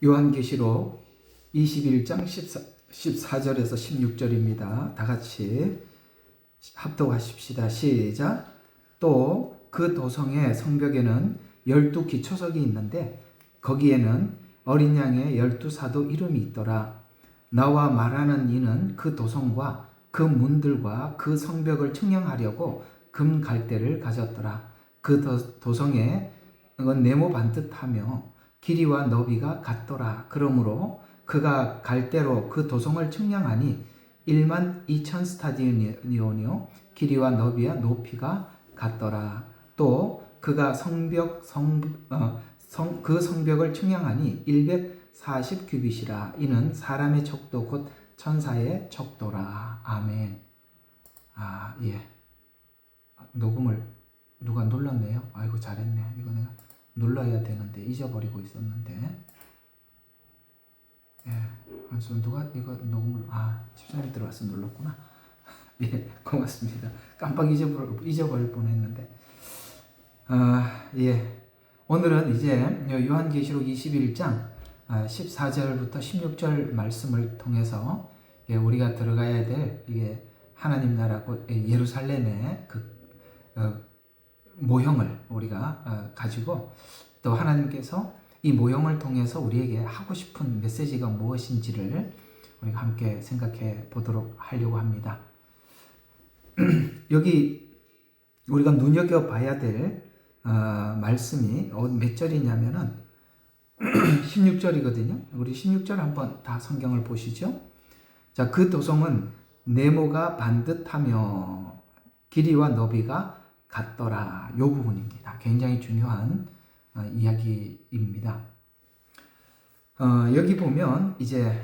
요한계시록 21장 14절에서 16절입니다. 다 같이 합독하십시다. 시작. 또 그 도성의 성벽에는 12기초석이 있는데 거기에는 어린 양의 12사도 이름이 있더라. 나와 말하는 이는 그 도성과 그 문들과 그 성벽을 측량하려고 금 갈대를 가졌더라. 그 도성에 네모 반듯하며 길이와 너비가 같더라. 그러므로 그가 갈대로 그 도성을 측량하니 12,000 스타디온이요 길이와 너비와 높이가 같더라. 또 그가 그 성벽을 측량하니 140 규빗이라. 이는 사람의 척도 곧 천사의 척도라. 아멘. 예. 녹음을 누가 눌렀네요. 아이고 잘했네. 이거 내가 눌러야 되는데 잊어버리고 있었는데. 예. 그래서 누가 이거 녹음을 집사님 들어와서 눌렀구나. 예, 고맙습니다. 깜빡 잊어버릴 뻔했는데. 예. 오늘은 이제 요한계시록 21장 14절부터 16절 말씀을 통해서 우리가 들어가야 될 이게 하나님 나라고 예루살렘의 그 모형을 우리가 가지고 또 하나님께서 이 모형을 통해서 우리에게 하고 싶은 메시지가 무엇인지를 우리가 함께 생각해 보도록 하려고 합니다. 여기 우리가 눈여겨봐야 될 말씀이 몇 절이냐면은 16절이거든요. 우리 16절 한번 다 성경을 보시죠. 자, 그 도성은 네모가 반듯하며 길이와 너비가 같더라. 요 부분입니다. 굉장히 중요한 이야기입니다. 여기 보면 이제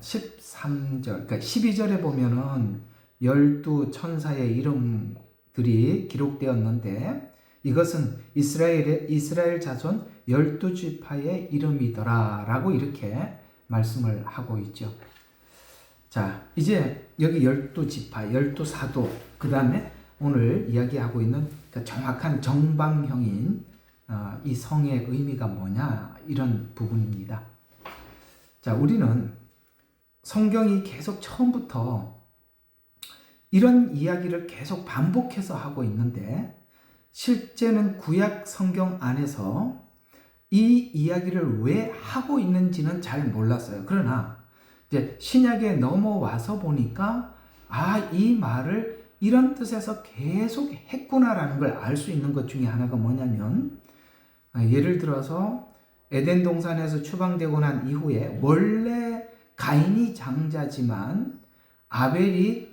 13절, 그러니까 12절에 보면은 12천사의 이름들이 기록되었는데 이것은 이스라엘 자손 12지파의 이름이더라 라고 이렇게 말씀을 하고 있죠. 자, 이제 여기 12지파, 12사도, 그 다음에 오늘 이야기하고 있는 정확한 정방형인 이 성의 의미가 뭐냐, 이런 부분입니다. 자, 우리는 성경이 계속 처음부터 이런 이야기를 계속 반복해서 하고 있는데 실제는 구약 성경 안에서 이 이야기를 왜 하고 있는지는 잘 몰랐어요. 그러나 이제 신약에 넘어와서 보니까 이 말을 이런 뜻에서 계속 했구나라는 걸 알 수 있는 것 중에 하나가 뭐냐면 예를 들어서 에덴 동산에서 추방되고 난 이후에 원래 가인이 장자지만 아벨이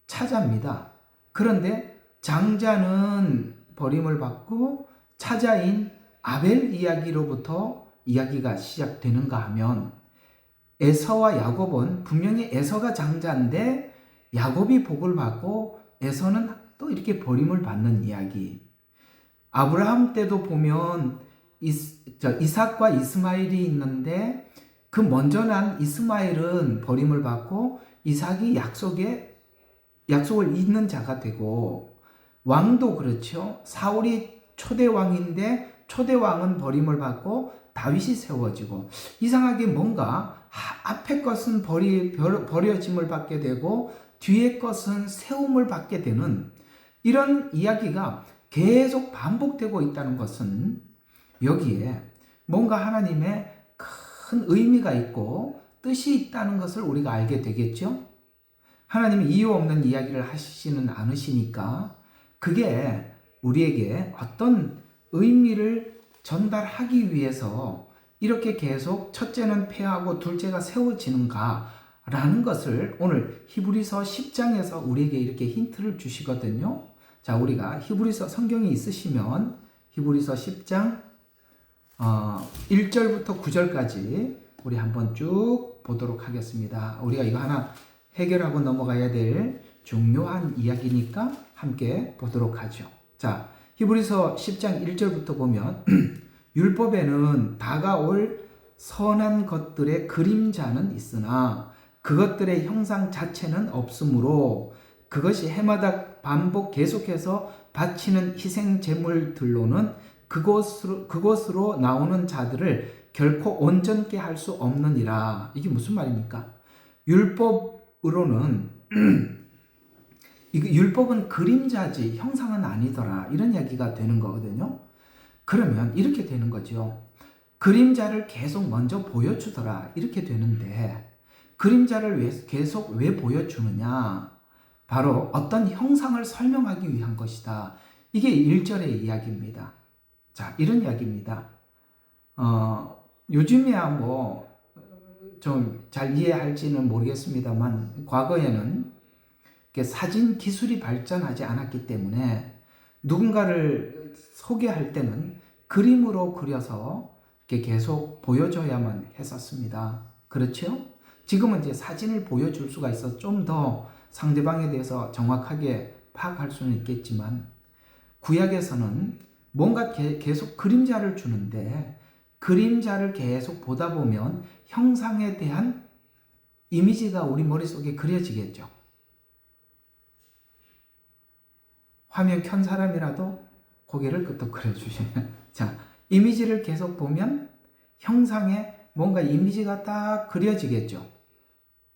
차자입니다. 그런데 장자는 버림을 받고 차자인 아벨 이야기로부터 이야기가 시작되는가 하면 에서와 야곱은 분명히 에서가 장자인데 야곱이 복을 받고 에서는 또 이렇게 버림을 받는 이야기. 아브라함 때도 보면 이삭과 이스마엘이 있는데 그 먼저 난 이스마엘은 버림을 받고 이삭이 약속을 잇는 자가 되고, 왕도 그렇죠. 사울이 초대왕인데 초대왕은 버림을 받고 다윗이 세워지고, 이상하게 뭔가 앞에 것은 버려짐을 받게 되고 뒤에 것은 세움을 받게 되는 이런 이야기가 계속 반복되고 있다는 것은 여기에 뭔가 하나님의 큰 의미가 있고 뜻이 있다는 것을 우리가 알게 되겠죠. 하나님이 이유 없는 이야기를 하시지는 않으시니까 그게 우리에게 어떤 의미를 전달하기 위해서 이렇게 계속 첫째는 패하고 둘째가 세워지는가 라는 것을 오늘 히브리서 10장에서 우리에게 이렇게 힌트를 주시거든요. 자, 우리가 히브리서 성경이 있으시면 히브리서 10장 1절부터 9절까지 우리 한번 쭉 보도록 하겠습니다. 우리가 이거 하나 해결하고 넘어가야 될 중요한 이야기니까 함께 보도록 하죠. 자, 히브리서 10장 1절부터 보면 율법에는 다가올 선한 것들의 그림자는 있으나 그것들의 형상 자체는 없으므로 그것이 해마다 반복 계속해서 바치는 희생 제물들로는 그곳으로 나오는 자들을 결코 온전케 할 수 없느니라. 이게 무슨 말입니까? 율법으로는 율법은 그림자지 형상은 아니더라, 이런 이야기가 되는 거거든요. 그러면 이렇게 되는 거죠. 그림자를 계속 먼저 보여주더라, 이렇게 되는데, 그림자를 계속 왜 보여주느냐? 바로 어떤 형상을 설명하기 위한 것이다. 이게 1절의 이야기입니다. 자, 이런 이야기입니다. 요즘에야 뭐 좀 잘 이해할지는 모르겠습니다만, 과거에는 사진 기술이 발전하지 않았기 때문에 누군가를 소개할 때는 그림으로 그려서 이렇게 계속 보여줘야만 했었습니다. 그렇죠? 지금은 이제 사진을 보여줄 수가 있어서 좀 더 상대방에 대해서 정확하게 파악할 수는 있겠지만, 구약에서는 뭔가 계속 그림자를 주는데, 그림자를 계속 보다 보면 형상에 대한 이미지가 우리 머릿속에 그려지겠죠. 화면 켠 사람이라도 고개를 끄덕 그려주시면, 자, 이미지를 계속 보면 형상에 뭔가 이미지가 딱 그려지겠죠.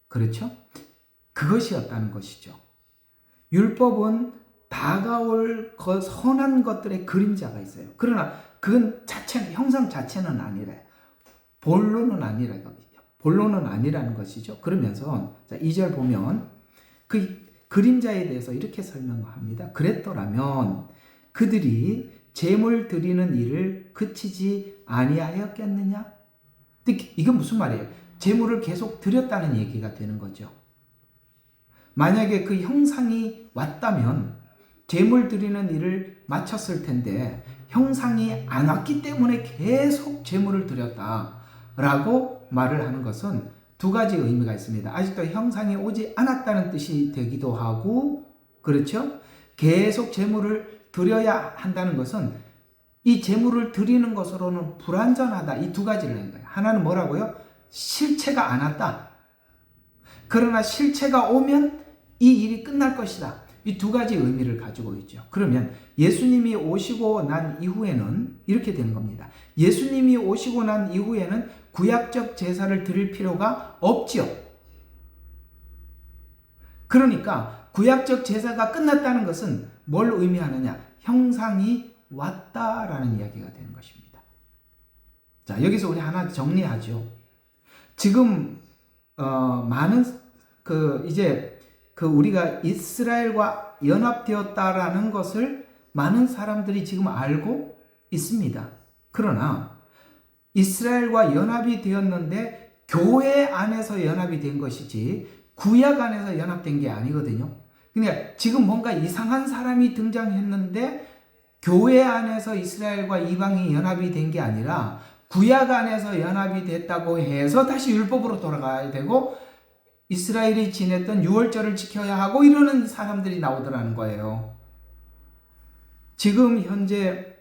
그렇죠? 그것이었다는 것이죠. 율법은 다가올 선한 것들의 그림자가 있어요. 그러나 그건 형상 자체는 아니래요. 본론은 아니라는 것이죠. 그러면서 자, 2절 보면 그 그림자에 대해서 이렇게 설명합니다. 그랬더라면 그들이 제물 드리는 일을 그치지 아니하였겠느냐? 이건 무슨 말이에요? 제물을 계속 드렸다는 얘기가 되는 거죠. 만약에 그 형상이 왔다면 제물 드리는 일을 마쳤을 텐데, 형상이 안 왔기 때문에 계속 제물을 드렸다라고 말을 하는 것은 두 가지 의미가 있습니다. 아직도 형상이 오지 않았다는 뜻이 되기도 하고, 그렇죠? 계속 제물을 드려야 한다는 것은 이 제물을 드리는 것으로는 불완전하다, 이 두 가지를 낸 거예요. 하나는 뭐라고요? 실체가 안 왔다. 그러나 실체가 오면 이 일이 끝날 것이다. 이 두 가지 의미를 가지고 있죠. 그러면 예수님이 오시고 난 이후에는 이렇게 되는 겁니다. 예수님이 오시고 난 이후에는 구약적 제사를 드릴 필요가 없지요. 그러니까 구약적 제사가 끝났다는 것은 뭘 의미하느냐? 형상이 왔다라는 이야기가 되는 것입니다. 자, 여기서 우리 하나 정리하죠. 지금 많은 우리가 이스라엘과 연합되었다라는 것을 많은 사람들이 지금 알고 있습니다. 그러나 이스라엘과 연합이 되었는데 교회 안에서 연합이 된 것이지 구약 안에서 연합된 게 아니거든요. 그러니까 지금 뭔가 이상한 사람이 등장했는데 교회 안에서 이스라엘과 이방이 연합이 된 게 아니라 구약 안에서 연합이 됐다고 해서 다시 율법으로 돌아가야 되고 이스라엘이 지냈던 유월절을 지켜야 하고 이러는 사람들이 나오더라는 거예요. 지금 현재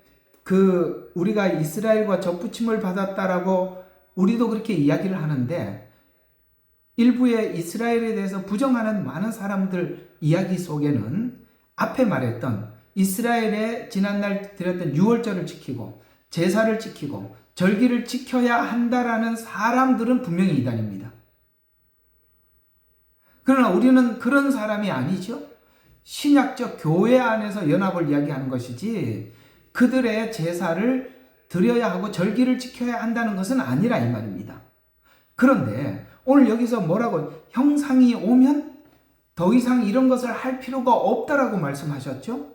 우리가 이스라엘과 접붙임을 받았다라고 우리도 그렇게 이야기를 하는데, 일부의 이스라엘에 대해서 부정하는 많은 사람들 이야기 속에는 앞에 말했던 이스라엘에 지난날 드렸던 유월절을 지키고 제사를 지키고 절기를 지켜야 한다라는 사람들은 분명히 이단입니다. 그러나 우리는 그런 사람이 아니죠. 신약적 교회 안에서 연합을 이야기하는 것이지 그들의 제사를 드려야 하고 절기를 지켜야 한다는 것은 아니라 이 말입니다. 그런데 오늘 여기서 뭐라고, 형상이 오면 더 이상 이런 것을 할 필요가 없다라고 말씀하셨죠.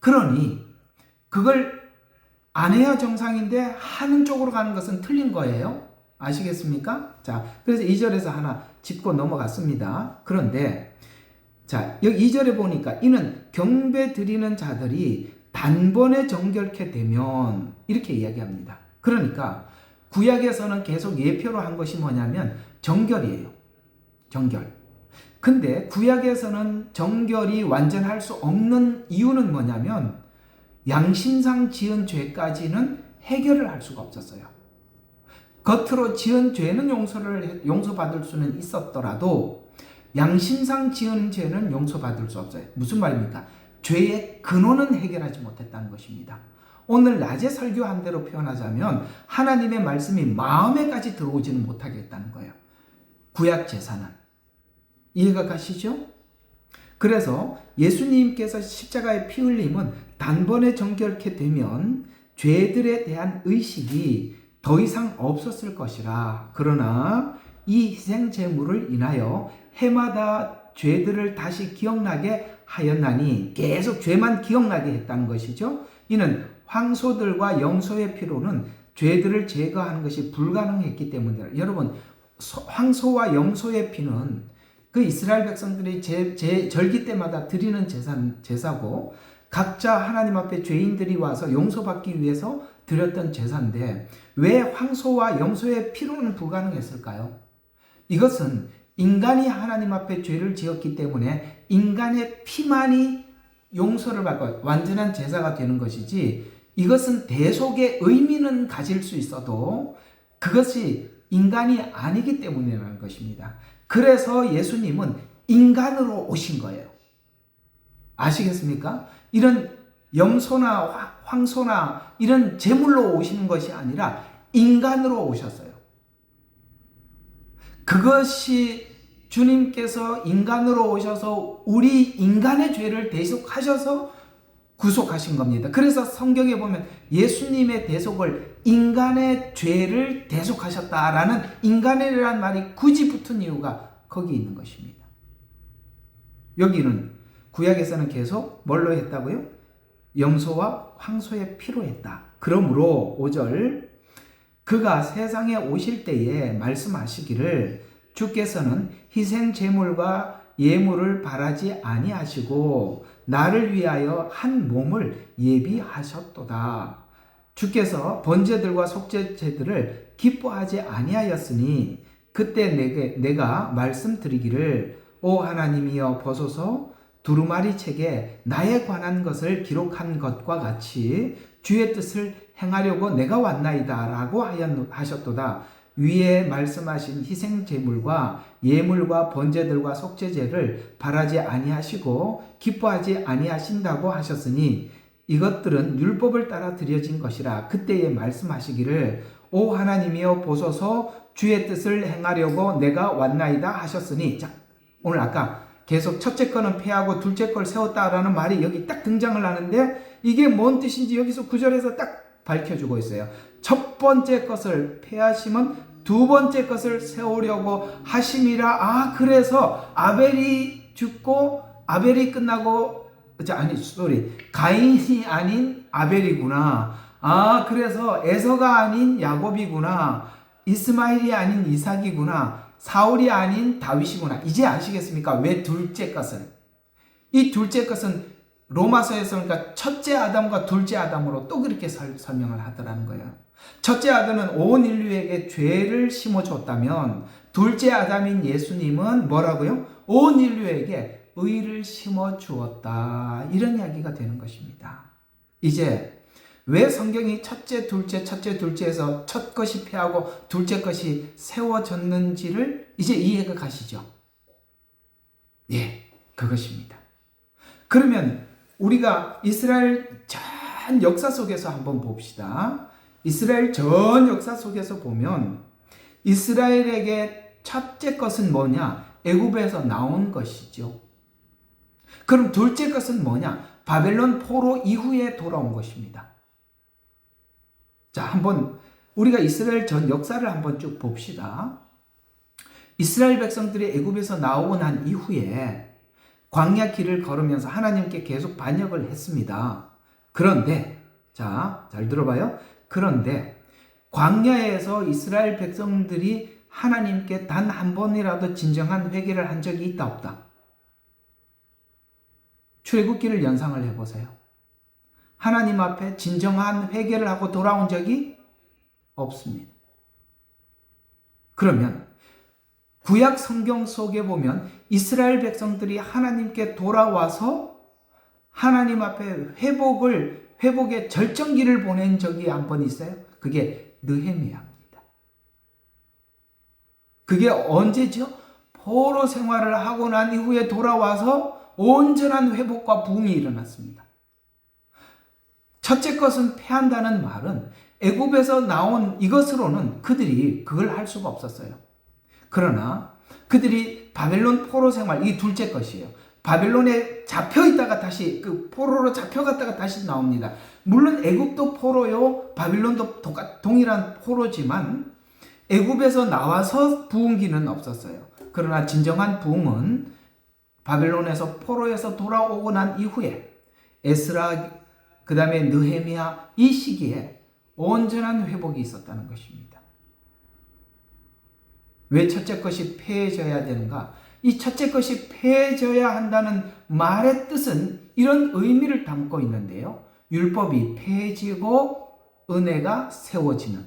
그러니 그걸 안 해야 정상인데 하는 쪽으로 가는 것은 틀린 거예요. 아시겠습니까? 자, 그래서 2절에서 하나 짚고 넘어갔습니다. 그런데 자, 여기 2절에 보니까 이는 경배 드리는 자들이 단번에 정결케 되면 이렇게 이야기합니다. 그러니까 구약에서는 계속 예표로 한 것이 뭐냐면 정결이에요. 정결. 근데 구약에서는 정결이 완전할 수 없는 이유는 뭐냐면 양심상 지은 죄까지는 해결을 할 수가 없었어요. 겉으로 지은 죄는 용서받을 수는 있었더라도 양심상 지은 죄는 용서받을 수 없어요. 무슨 말입니까? 죄의 근원은 해결하지 못했다는 것입니다. 오늘 낮에 설교한 대로 표현하자면 하나님의 말씀이 마음에까지 들어오지는 못하겠다는 거예요. 구약 제사는. 이해가 가시죠? 그래서 예수님께서 십자가의 피 흘림은 단번에 정결케 되면 죄들에 대한 의식이 더 이상 없었을 것이라. 그러나 이 희생 제물을 인하여 해마다 죄들을 다시 기억나게 하였나니, 계속 죄만 기억나게 했다는 것이죠. 이는 황소들과 염소의 피로는 죄들을 제거하는 것이 불가능했기 때문이다. 여러분, 황소와 염소의 피는 그 이스라엘 백성들이 절기 때마다 드리는 제사고, 각자 하나님 앞에 죄인들이 와서 용서받기 위해서 드렸던 제사인데, 왜 황소와 염소의 피로는 불가능했을까요? 이것은 인간이 하나님 앞에 죄를 지었기 때문에 인간의 피만이 용서를 받고 완전한 제사가 되는 것이지, 이것은 대속의 의미는 가질 수 있어도 그것이 인간이 아니기 때문이라는 것입니다. 그래서 예수님은 인간으로 오신 거예요. 아시겠습니까? 이런 염소나 황소나 이런 제물로 오시는 것이 아니라 인간으로 오셨어요. 그것이 주님께서 인간으로 오셔서 우리 인간의 죄를 대속하셔서 구속하신 겁니다. 그래서 성경에 보면 예수님의 대속을 인간의 죄를 대속하셨다라는 인간이라는 말이 굳이 붙은 이유가 거기 있는 것입니다. 여기는 구약에서는 계속 뭘로 했다고요? 염소와 황소의 피로 했다. 그러므로 5절, 그가 세상에 오실 때에 말씀하시기를 주께서는 희생 제물과 예물을 바라지 아니하시고 나를 위하여 한 몸을 예비하셨도다. 주께서 번제들과 속죄제들을 기뻐하지 아니하였으니 그때 내가 말씀드리기를 오 하나님이여 보소서, 두루마리 책에 나에 관한 것을 기록한 것과 같이 주의 뜻을 행하려고 내가 왔나이다 라고 하셨도다. 위에 말씀하신 희생제물과 예물과 번제들과 속죄제를 바라지 아니하시고 기뻐하지 아니하신다고 하셨으니 이것들은 율법을 따라 드려진 것이라. 그때에 말씀하시기를 오 하나님이여 보소서, 주의 뜻을 행하려고 내가 왔나이다 하셨으니. 자, 오늘 아까 계속 첫째 거는 폐하고 둘째 걸 세웠다라는 말이 여기 딱 등장을 하는데, 이게 뭔 뜻인지 여기서 9절에서 딱 밝혀주고 있어요. 첫 번째 것을 폐하심은 두 번째 것을 세우려고 하심이라. 그래서 아벨이 죽고 아벨이 끝나고, 가인이 아닌 아벨이구나. 그래서 에서가 아닌 야곱이구나. 이스마엘이 아닌 이삭이구나. 사울이 아닌 다윗이구나. 이제 아시겠습니까? 왜 둘째 것은? 이 둘째 것은 로마서에서 그러니까 첫째 아담과 둘째 아담으로 또 그렇게 설명을 하더라는 거예요. 첫째 아담은 온 인류에게 죄를 심어줬다면 둘째 아담인 예수님은 뭐라고요? 온 인류에게 의를 심어주었다. 이런 이야기가 되는 것입니다. 이제 왜 성경이 첫째, 둘째에서 첫 것이 폐하고 둘째 것이 세워졌는지를 이제 이해가 가시죠? 예, 그것입니다. 그러면 우리가 이스라엘 전 역사 속에서 한번 봅시다. 이스라엘 전 역사 속에서 보면 이스라엘에게 첫째 것은 뭐냐? 애굽에서 나온 것이죠. 그럼 둘째 것은 뭐냐? 바벨론 포로 이후에 돌아온 것입니다. 자, 한번 우리가 이스라엘 전 역사를 한번 쭉 봅시다. 이스라엘 백성들이 애굽에서 나오고 난 이후에 광야 길을 걸으면서 하나님께 계속 반역을 했습니다. 그런데 자, 잘 들어봐요. 그런데 광야에서 이스라엘 백성들이 하나님께 단 한 번이라도 진정한 회개를 한 적이 있다 없다? 출애굽기를 연상을 해보세요. 하나님 앞에 진정한 회개를 하고 돌아온 적이 없습니다. 그러면 구약 성경 속에 보면 이스라엘 백성들이 하나님께 돌아와서 하나님 앞에 회복의 절정기를 보낸 적이 한 번 있어요. 그게 느헤미야입니다. 그게 언제죠? 포로 생활을 하고 난 이후에 돌아와서 온전한 회복과 부흥이 일어났습니다. 첫째 것은 패한다는 말은 애굽에서 나온 이것으로는 그들이 그걸 할 수가 없었어요. 그러나 그들이 바벨론 포로 생활, 이 둘째 것이에요. 바벨론에 잡혀 있다가 다시 그 포로로 잡혀갔다가 다시 나옵니다. 물론 애굽도 포로요, 바벨론도 동일한 포로지만 애굽에서 나와서 부흥기는 없었어요. 그러나 진정한 부흥은 바벨론에서 포로에서 돌아오고 난 이후에 에스라, 그 다음에 느헤미야, 이 시기에 온전한 회복이 있었다는 것입니다. 왜 첫째 것이 패해져야 되는가? 이 첫째 것이 패해져야 한다는 말의 뜻은 이런 의미를 담고 있는데요. 율법이 패해지고 은혜가 세워지는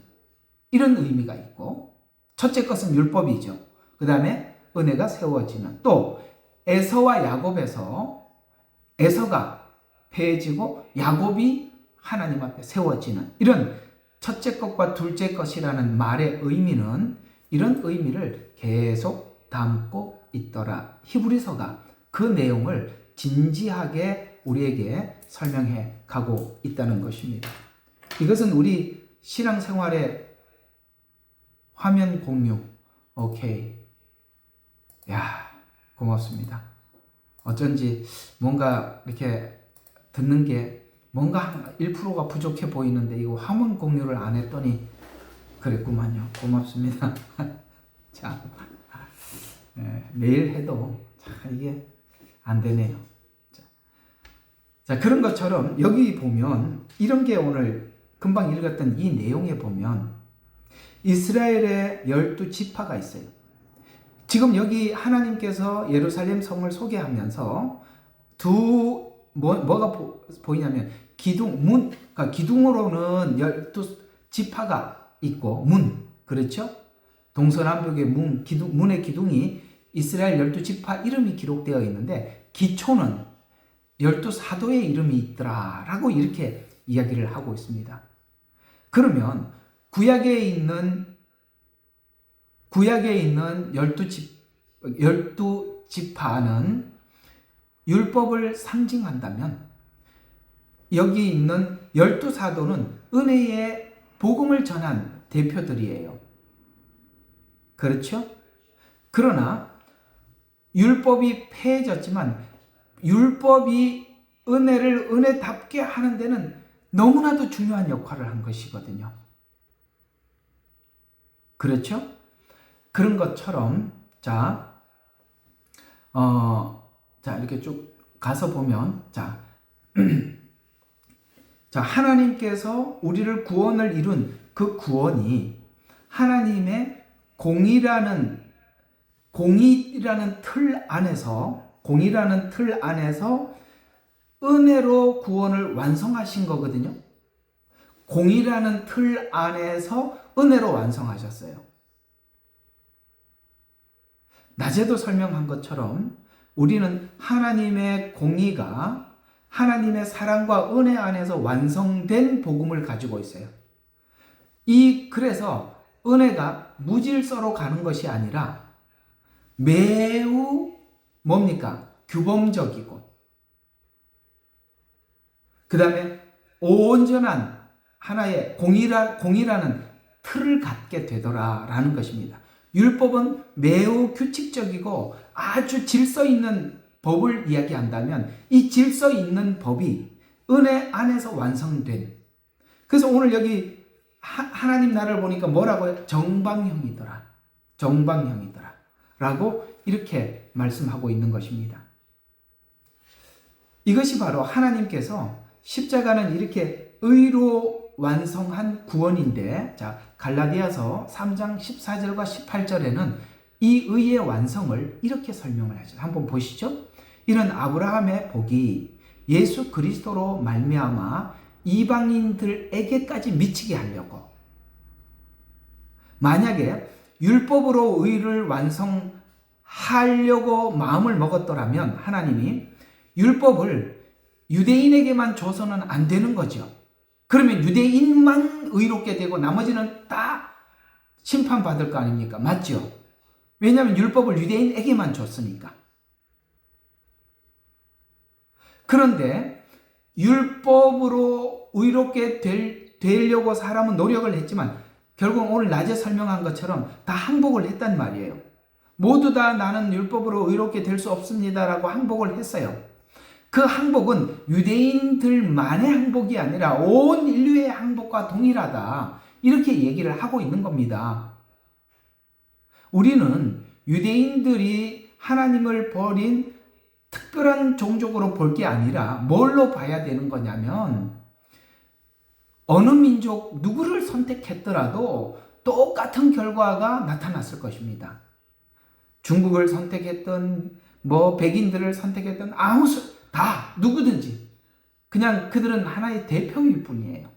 이런 의미가 있고, 첫째 것은 율법이죠. 그 다음에 은혜가 세워지는, 또 에서와 야곱에서 에서가 패해지고 야곱이 하나님 앞에 세워지는, 이런 첫째 것과 둘째 것이라는 말의 의미는 이런 의미를 계속 담고 있더라. 히브리서가 그 내용을 진지하게 우리에게 설명해 가고 있다는 것입니다. 이것은 우리 신앙생활의 화면 공유. 오케이. 야, 고맙습니다. 어쩐지 뭔가 이렇게 듣는 게 뭔가 1%가 부족해 보이는데 이거 화면 공유를 안 했더니 그랬구만요. 고맙습니다. 자, 매일 해도 이게 안 되네요. 자, 그런 것처럼 여기 보면 이런 게 오늘 금방 읽었던 이 내용에 보면 이스라엘의 12지파가 있어요. 지금 여기 하나님께서 예루살렘 성을 소개하면서 뭐가 보이냐면 기둥, 그러니까 기둥으로는 12지파가 있고 문, 그렇죠? 동서남북의 문의 기둥이 이스라엘 12지파 이름이 기록되어 있는데 기초는 12사도의 이름이 있더라라고 이렇게 이야기를 하고 있습니다. 그러면 구약에 있는 12지파는 율법을 상징한다면 여기 있는 12사도는 은혜의 복음을 전한 대표들이에요. 그렇죠? 그러나 율법이 폐해졌지만 율법이 은혜를 은혜답게 하는 데는 너무나도 중요한 역할을 한 것이거든요. 그렇죠? 그런 것처럼 자 이렇게 쭉 가서 보면 자 하나님께서 우리를 구원을 이룬 그 구원이 하나님의 공의라는 틀 안에서 은혜로 구원을 완성하신 거거든요. 공의라는 틀 안에서 은혜로 완성하셨어요. 낮에도 설명한 것처럼 우리는 하나님의 공의가 하나님의 사랑과 은혜 안에서 완성된 복음을 가지고 있어요. 그래서 은혜가 무질서로 가는 것이 아니라 매우 뭡니까? 규범적이고 그 다음에 온전한 하나의 공의라는 틀을 갖게 되더라라는 것입니다. 율법은 매우 규칙적이고 아주 질서 있는 법을 이야기한다면 이 질서 있는 법이 은혜 안에서 완성된, 그래서 오늘 여기 하나님 나라를 보니까 뭐라고요? 정방형이더라 라고 이렇게 말씀하고 있는 것입니다. 이것이 바로 하나님께서 십자가는 이렇게 의로 완성한 구원인데, 자, 갈라디아서 3장 14절과 18절에는 이 의의 완성을 이렇게 설명을 하죠. 한번 보시죠. 이는 아브라함의 복이 예수 그리스도로 말미암아 이방인들에게까지 미치게 하려고. 만약에 율법으로 의를 완성하려고 마음을 먹었더라면 하나님이 율법을 유대인에게만 줘서는 안 되는 거죠. 그러면 유대인만 의롭게 되고 나머지는 다 심판받을 거 아닙니까? 맞죠? 왜냐하면 율법을 유대인에게만 줬으니까. 그런데 율법으로 의롭게 되려고 사람은 노력을 했지만 결국 오늘 낮에 설명한 것처럼 다 항복을 했단 말이에요. 모두 다 나는 율법으로 의롭게 될 수 없습니다라고 항복을 했어요. 그 항복은 유대인들만의 항복이 아니라 온 인류의 항복과 동일하다. 이렇게 얘기를 하고 있는 겁니다. 우리는 유대인들이 하나님을 버린 특별한 종족으로 볼 게 아니라 뭘로 봐야 되는 거냐면 어느 민족 누구를 선택했더라도 똑같은 결과가 나타났을 것입니다. 중국을 선택했던 백인들을 선택했던 다 누구든지 그냥 그들은 하나의 대표일 뿐이에요.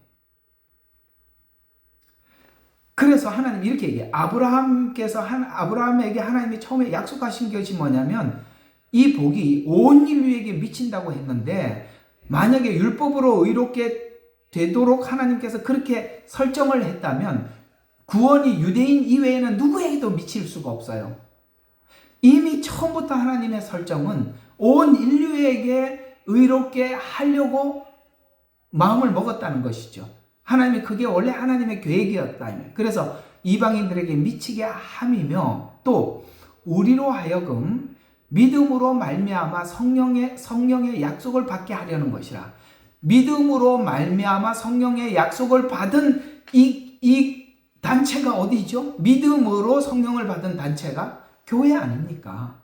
그래서 하나님 이렇게 얘기해요. 아브라함에게 하나님이 처음에 약속하신 것이 뭐냐면 이 복이 온 인류에게 미친다고 했는데 만약에 율법으로 의롭게 되도록 하나님께서 그렇게 설정을 했다면 구원이 유대인 이외에는 누구에게도 미칠 수가 없어요. 이미 처음부터 하나님의 설정은 온 인류에게 의롭게 하려고 마음을 먹었다는 것이죠. 하나님이 그게 원래 하나님의 계획이었다면 그래서 이방인들에게 미치게 함이며 또 우리로 하여금 믿음으로 말미암아 성령의 약속을 받게 하려는 것이라. 믿음으로 말미암아 성령의 약속을 받은 이 단체가 어디죠? 믿음으로 성령을 받은 단체가 교회 아닙니까?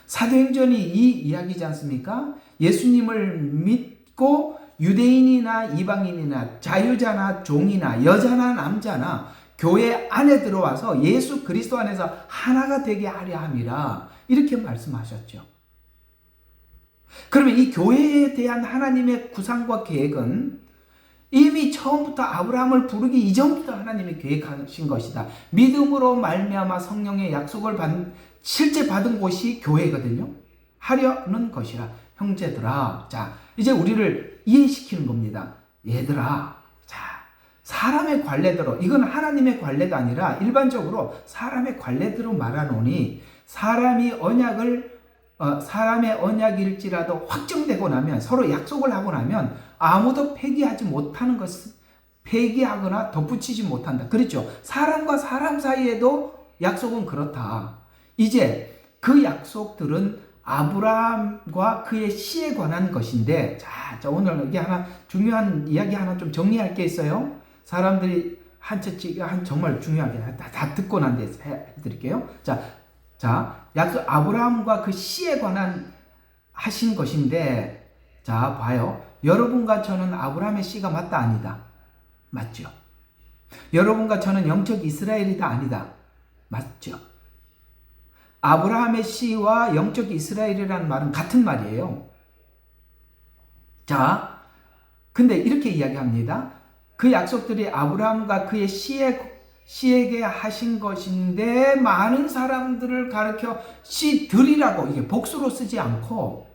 사도행전이 이 이야기지 않습니까? 예수님을 믿고 유대인이나 이방인이나 자유자나 종이나 여자나 남자나 교회 안에 들어와서 예수 그리스도 안에서 하나가 되게 하려 함이라 이렇게 말씀하셨죠. 그러면 이 교회에 대한 하나님의 구상과 계획은 이미 처음부터 아브라함을 부르기 이전부터 하나님이 계획하신 것이다. 믿음으로 말미암아 성령의 약속을 실제 받은 곳이 교회거든요. 하려는 것이라. 형제들아, 자 이제 우리를 이해시키는 겁니다. 얘들아, 자 사람의 관례대로, 이건 하나님의 관례가 아니라 일반적으로 사람의 관례대로 말하노니 사람의 언약일지라도 확정되고 나면, 서로 약속을 하고 나면 아무도 폐기하지 못하는 것을 폐기하거나 덧붙이지 못한다. 그렇죠? 사람과 사람 사이에도 약속은 그렇다. 이제 그 약속들은 아브라함과 그의 씨에 관한 것인데, 자 오늘 여기 하나 중요한 이야기 하나 좀 정리할 게 있어요. 사람들이 정말 중요하게 다 듣고 난 뒤에 해드릴게요. 자, 약속 아브라함과 그 씨에 관한 하신 것인데, 자 봐요. 여러분과 저는 아브라함의 씨가 맞다 아니다? 맞죠? 여러분과 저는 영적 이스라엘이다 아니다? 맞죠? 아브라함의 씨와 영적 이스라엘이라는 말은 같은 말이에요. 자, 근데 이렇게 이야기합니다. 그 약속들이 아브라함과 그의 씨에게 하신 것인데 많은 사람들을 가르쳐 씨들이라고, 이게 복수로 쓰지 않고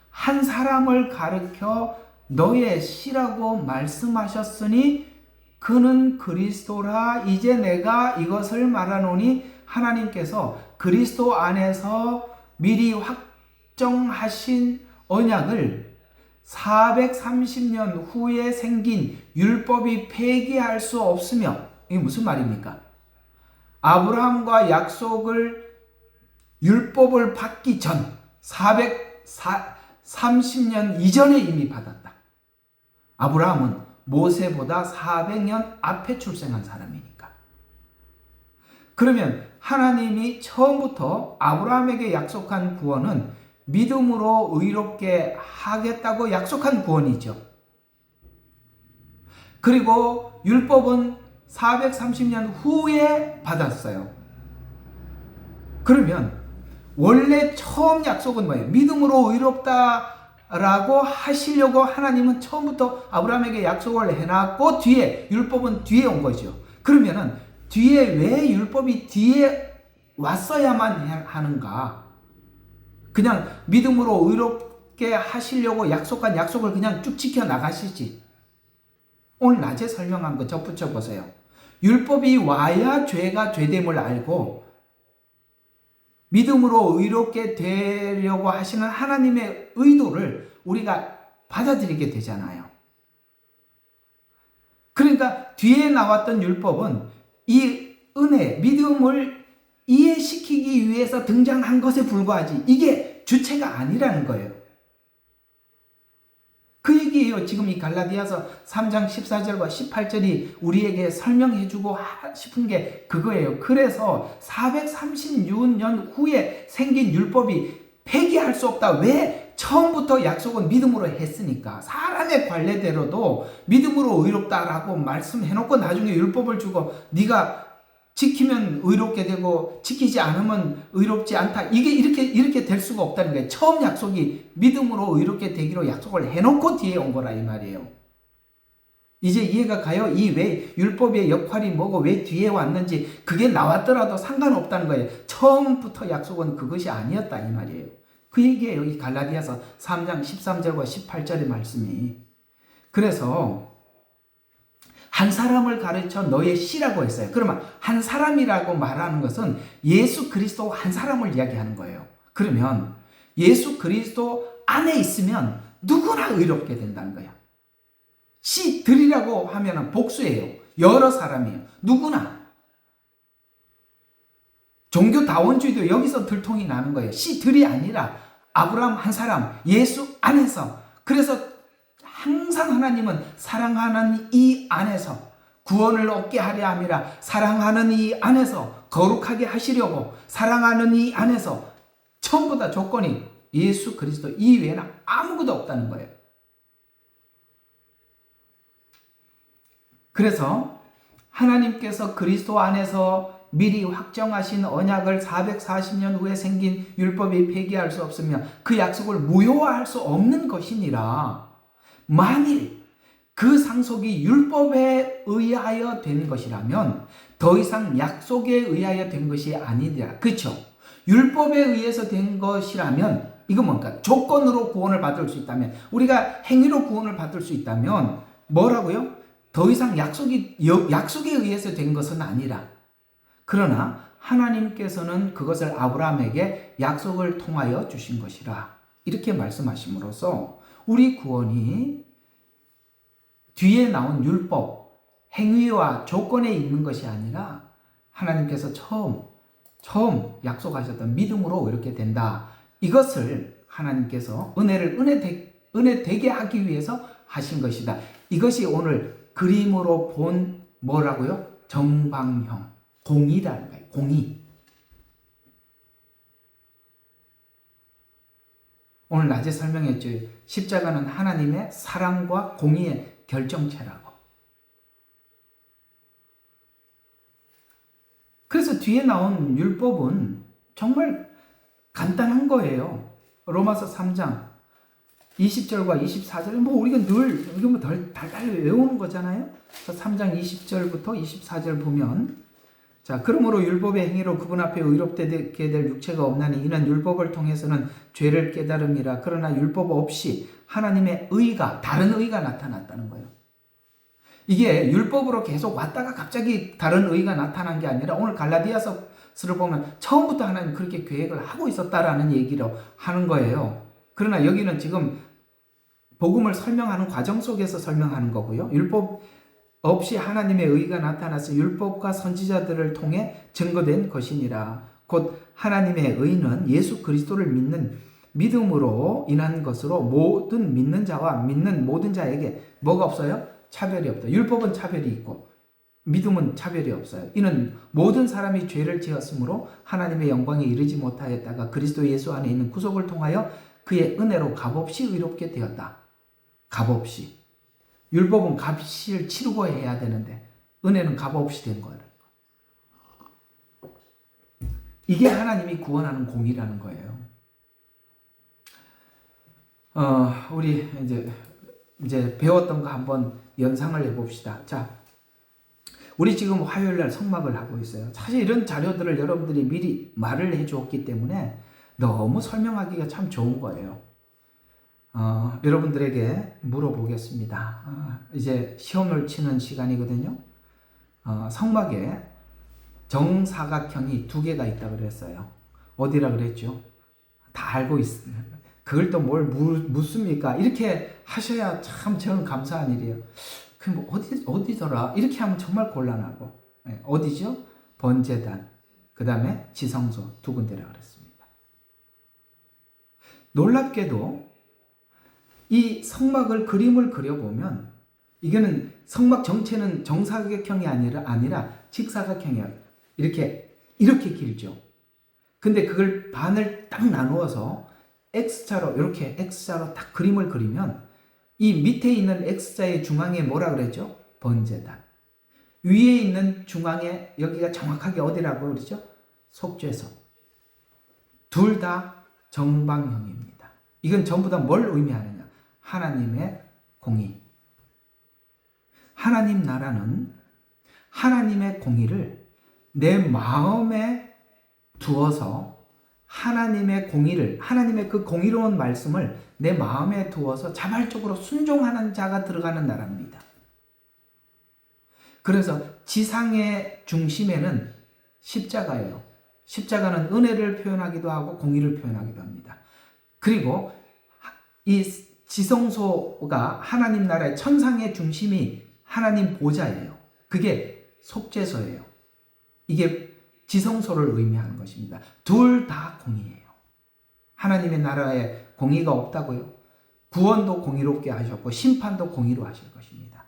한 사람을 가르쳐 너의 씨라고 말씀하셨으니 그는 그리스도라. 이제 내가 이것을 말하노니 하나님께서 그리스도 안에서 미리 확정하신 언약을 430년 후에 생긴 율법이 폐기할 수 없으며, 이게 무슨 말입니까? 아브라함과 율법을 받기 전 430년 이전에 이미 받았다. 아브라함은 모세보다 400년 앞에 출생한 사람이니까. 그러면 하나님이 처음부터 아브라함에게 약속한 구원은 믿음으로 의롭게 하겠다고 약속한 구원이죠. 그리고 율법은 430년 후에 받았어요. 그러면 원래 처음 약속은 뭐예요? 믿음으로 의롭다라고 하시려고 하나님은 처음부터 아브라함에게 약속을 해놨고 뒤에 율법은 뒤에 온 거죠. 그러면은 뒤에 왜 율법이 뒤에 왔어야만 하는가? 그냥 믿음으로 의롭게 하시려고 약속한 약속을 그냥 쭉 지켜 나가시지. 오늘 낮에 설명한 거 덧붙여 보세요. 율법이 와야 죄가 죄됨을 알고 믿음으로 의롭게 되려고 하시는 하나님의 의도를 우리가 받아들이게 되잖아요. 그러니까 뒤에 나왔던 율법은 이 은혜, 믿음을 이해시키기 위해서 등장한 것에 불과하지 이게 주체가 아니라는 거예요. 그 얘기예요. 지금 이 갈라디아서 3장 14절과 18절이 우리에게 설명해주고 싶은 게 그거예요. 그래서 436년 후에 생긴 율법이 폐기할 수 없다. 왜? 처음부터 약속은 믿음으로 했으니까. 사람의 관례대로도 믿음으로 의롭다라고 말씀해놓고 나중에 율법을 주고 네가 지키면 의롭게 되고 지키지 않으면 의롭지 않다. 이게 이렇게 될 수가 없다는 거예요. 처음 약속이 믿음으로 의롭게 되기로 약속을 해놓고 뒤에 온 거라 이 말이에요. 이제 이해가 가요? 이 왜 율법의 역할이 뭐고 왜 뒤에 왔는지 그게 나왔더라도 상관없다는 거예요. 처음부터 약속은 그것이 아니었다 이 말이에요. 그 얘기예요. 이 갈라디아서 3장 13절과 18절의 말씀이. 그래서 한 사람을 가르쳐 너의 씨라고 했어요. 그러면 한 사람이라고 말하는 것은 예수 그리스도 한 사람을 이야기하는 거예요. 그러면 예수 그리스도 안에 있으면 누구나 의롭게 된다는 거예요. 씨들이라고 하면 복수예요. 여러 사람이에요. 누구나. 종교다원주의도 여기서 들통이 나는 거예요. 씨들이 아니라 아브라함 한 사람, 예수 안에서. 그래서 항상 하나님은 사랑하는 이 안에서 구원을 얻게 하려 함이라. 사랑하는 이 안에서 거룩하게 하시려고 사랑하는 이 안에서 전부 다 조건이 예수 그리스도 이외에는 아무것도 없다는 거예요. 그래서 하나님께서 그리스도 안에서 미리 확정하신 언약을 440년 후에 생긴 율법이 폐기할 수 없으며 그 약속을 무효화할 수 없는 것이니라. 만일 그 상속이 율법에 의하여 된 것이라면 더 이상 약속에 의하여 된 것이 아니라, 그렇죠? 율법에 의해서 된 것이라면 이건 뭔가 조건으로 구원을 받을 수 있다면, 우리가 행위로 구원을 받을 수 있다면 뭐라고요? 더 이상 약속에 의해서 된 것은 아니라, 그러나 하나님께서는 그것을 아브라함에게 약속을 통하여 주신 것이라 이렇게 말씀하심으로써 우리 구원이 뒤에 나온 율법, 행위와 조건에 있는 것이 아니라 하나님께서 처음 약속하셨던 믿음으로 이렇게 된다. 이것을 하나님께서 은혜 되게 하기 위해서 하신 것이다. 이것이 오늘 그림으로 본 뭐라고요? 정방형, 공의라는 거예요. 공의. 오늘 낮에 설명했죠. 십자가는 하나님의 사랑과 공의의 결정체라고. 그래서 뒤에 나온 율법은 정말 간단한 거예요. 로마서 3장 20절과 24절, 우리가 늘 이거 달달 외우는 거잖아요. 3장 20절부터 24절 보면, 자, 그러므로 율법의 행위로 그분 앞에 의롭게 될 육체가 없나니 이는 율법을 통해서는 죄를 깨달음이라. 그러나 율법 없이 하나님의 의가, 다른 의가 나타났다는 거예요. 이게 율법으로 계속 왔다가 갑자기 다른 의가 나타난 게 아니라 오늘 갈라디아서를 보면 처음부터 하나님 그렇게 계획을 하고 있었다라는 얘기를 하는 거예요. 그러나 여기는 지금 복음을 설명하는 과정 속에서 설명하는 거고요. 율법 없이 하나님의 의가 나타나서 율법과 선지자들을 통해 증거된 것이니라. 곧 하나님의 의는 예수 그리스도를 믿는 믿음으로 인한 것으로 모든 믿는 자와 믿는 모든 자에게 뭐가 없어요? 차별이 없다. 율법은 차별이 있고 믿음은 차별이 없어요. 이는 모든 사람이 죄를 지었으므로 하나님의 영광에 이르지 못하였다가 그리스도 예수 안에 있는 구속을 통하여 그의 은혜로 값없이 의롭게 되었다. 값없이. 율법은 값을 치르고 해야 되는데 은혜는 값없이 된 거예요. 이게 하나님이 구원하는 공의라는 거예요. 우리 이제 배웠던 거 한번 연상을 해봅시다. 자, 우리 지금 화요일날 성막을 하고 있어요. 사실 이런 자료들을 여러분들이 미리 말을 해주었기 때문에 너무 설명하기가 참 좋은 거예요. 여러분들에게 물어보겠습니다. 이제 시험을 치는 시간이거든요. 성막에 정사각형이 2개가 있다고 그랬어요. 어디라 그랬죠? 다 알고 있어요. 그걸 또 뭘 묻습니까? 이렇게 하셔야 참 저는 감사한 일이에요. 그럼 어디더라? 이렇게 하면 정말 곤란하고. 어디죠? 번제단, 그 다음에 지성소 두 군데라 그랬습니다. 놀랍게도 이 성막을 그림을 그려보면 이거는 성막 전체는 정사각형이 아니라 직사각형이야. 이렇게 길죠. 근데 그걸 반을 딱 나누어서 X자로 이렇게 X자로 딱 그림을 그리면 이 밑에 있는 X자의 중앙에 뭐라 그랬죠? 번제단. 위에 있는 중앙에 여기가 정확하게 어디라고 그러죠? 속죄소. 둘 다 정방형입니다. 이건 전부 다 뭘 의미하느냐? 하나님의 공의. 하나님 나라는 하나님의 공의를 내 마음에 두어서 하나님의 공의를, 하나님의 그 공의로운 말씀을 내 마음에 두어서 자발적으로 순종하는 자가 들어가는 나라입니다. 그래서 지상의 중심에는 십자가예요. 십자가는 은혜를 표현하기도 하고 공의를 표현하기도 합니다. 그리고 이 지성소가 하나님 나라의 천상의 중심이 하나님 보좌예요. 그게 속죄소예요. 이게 지성소를 의미하는 것입니다. 둘 다 공의예요. 하나님의 나라에 공의가 없다고요? 구원도 공의롭게 하셨고 심판도 공의로 하실 것입니다.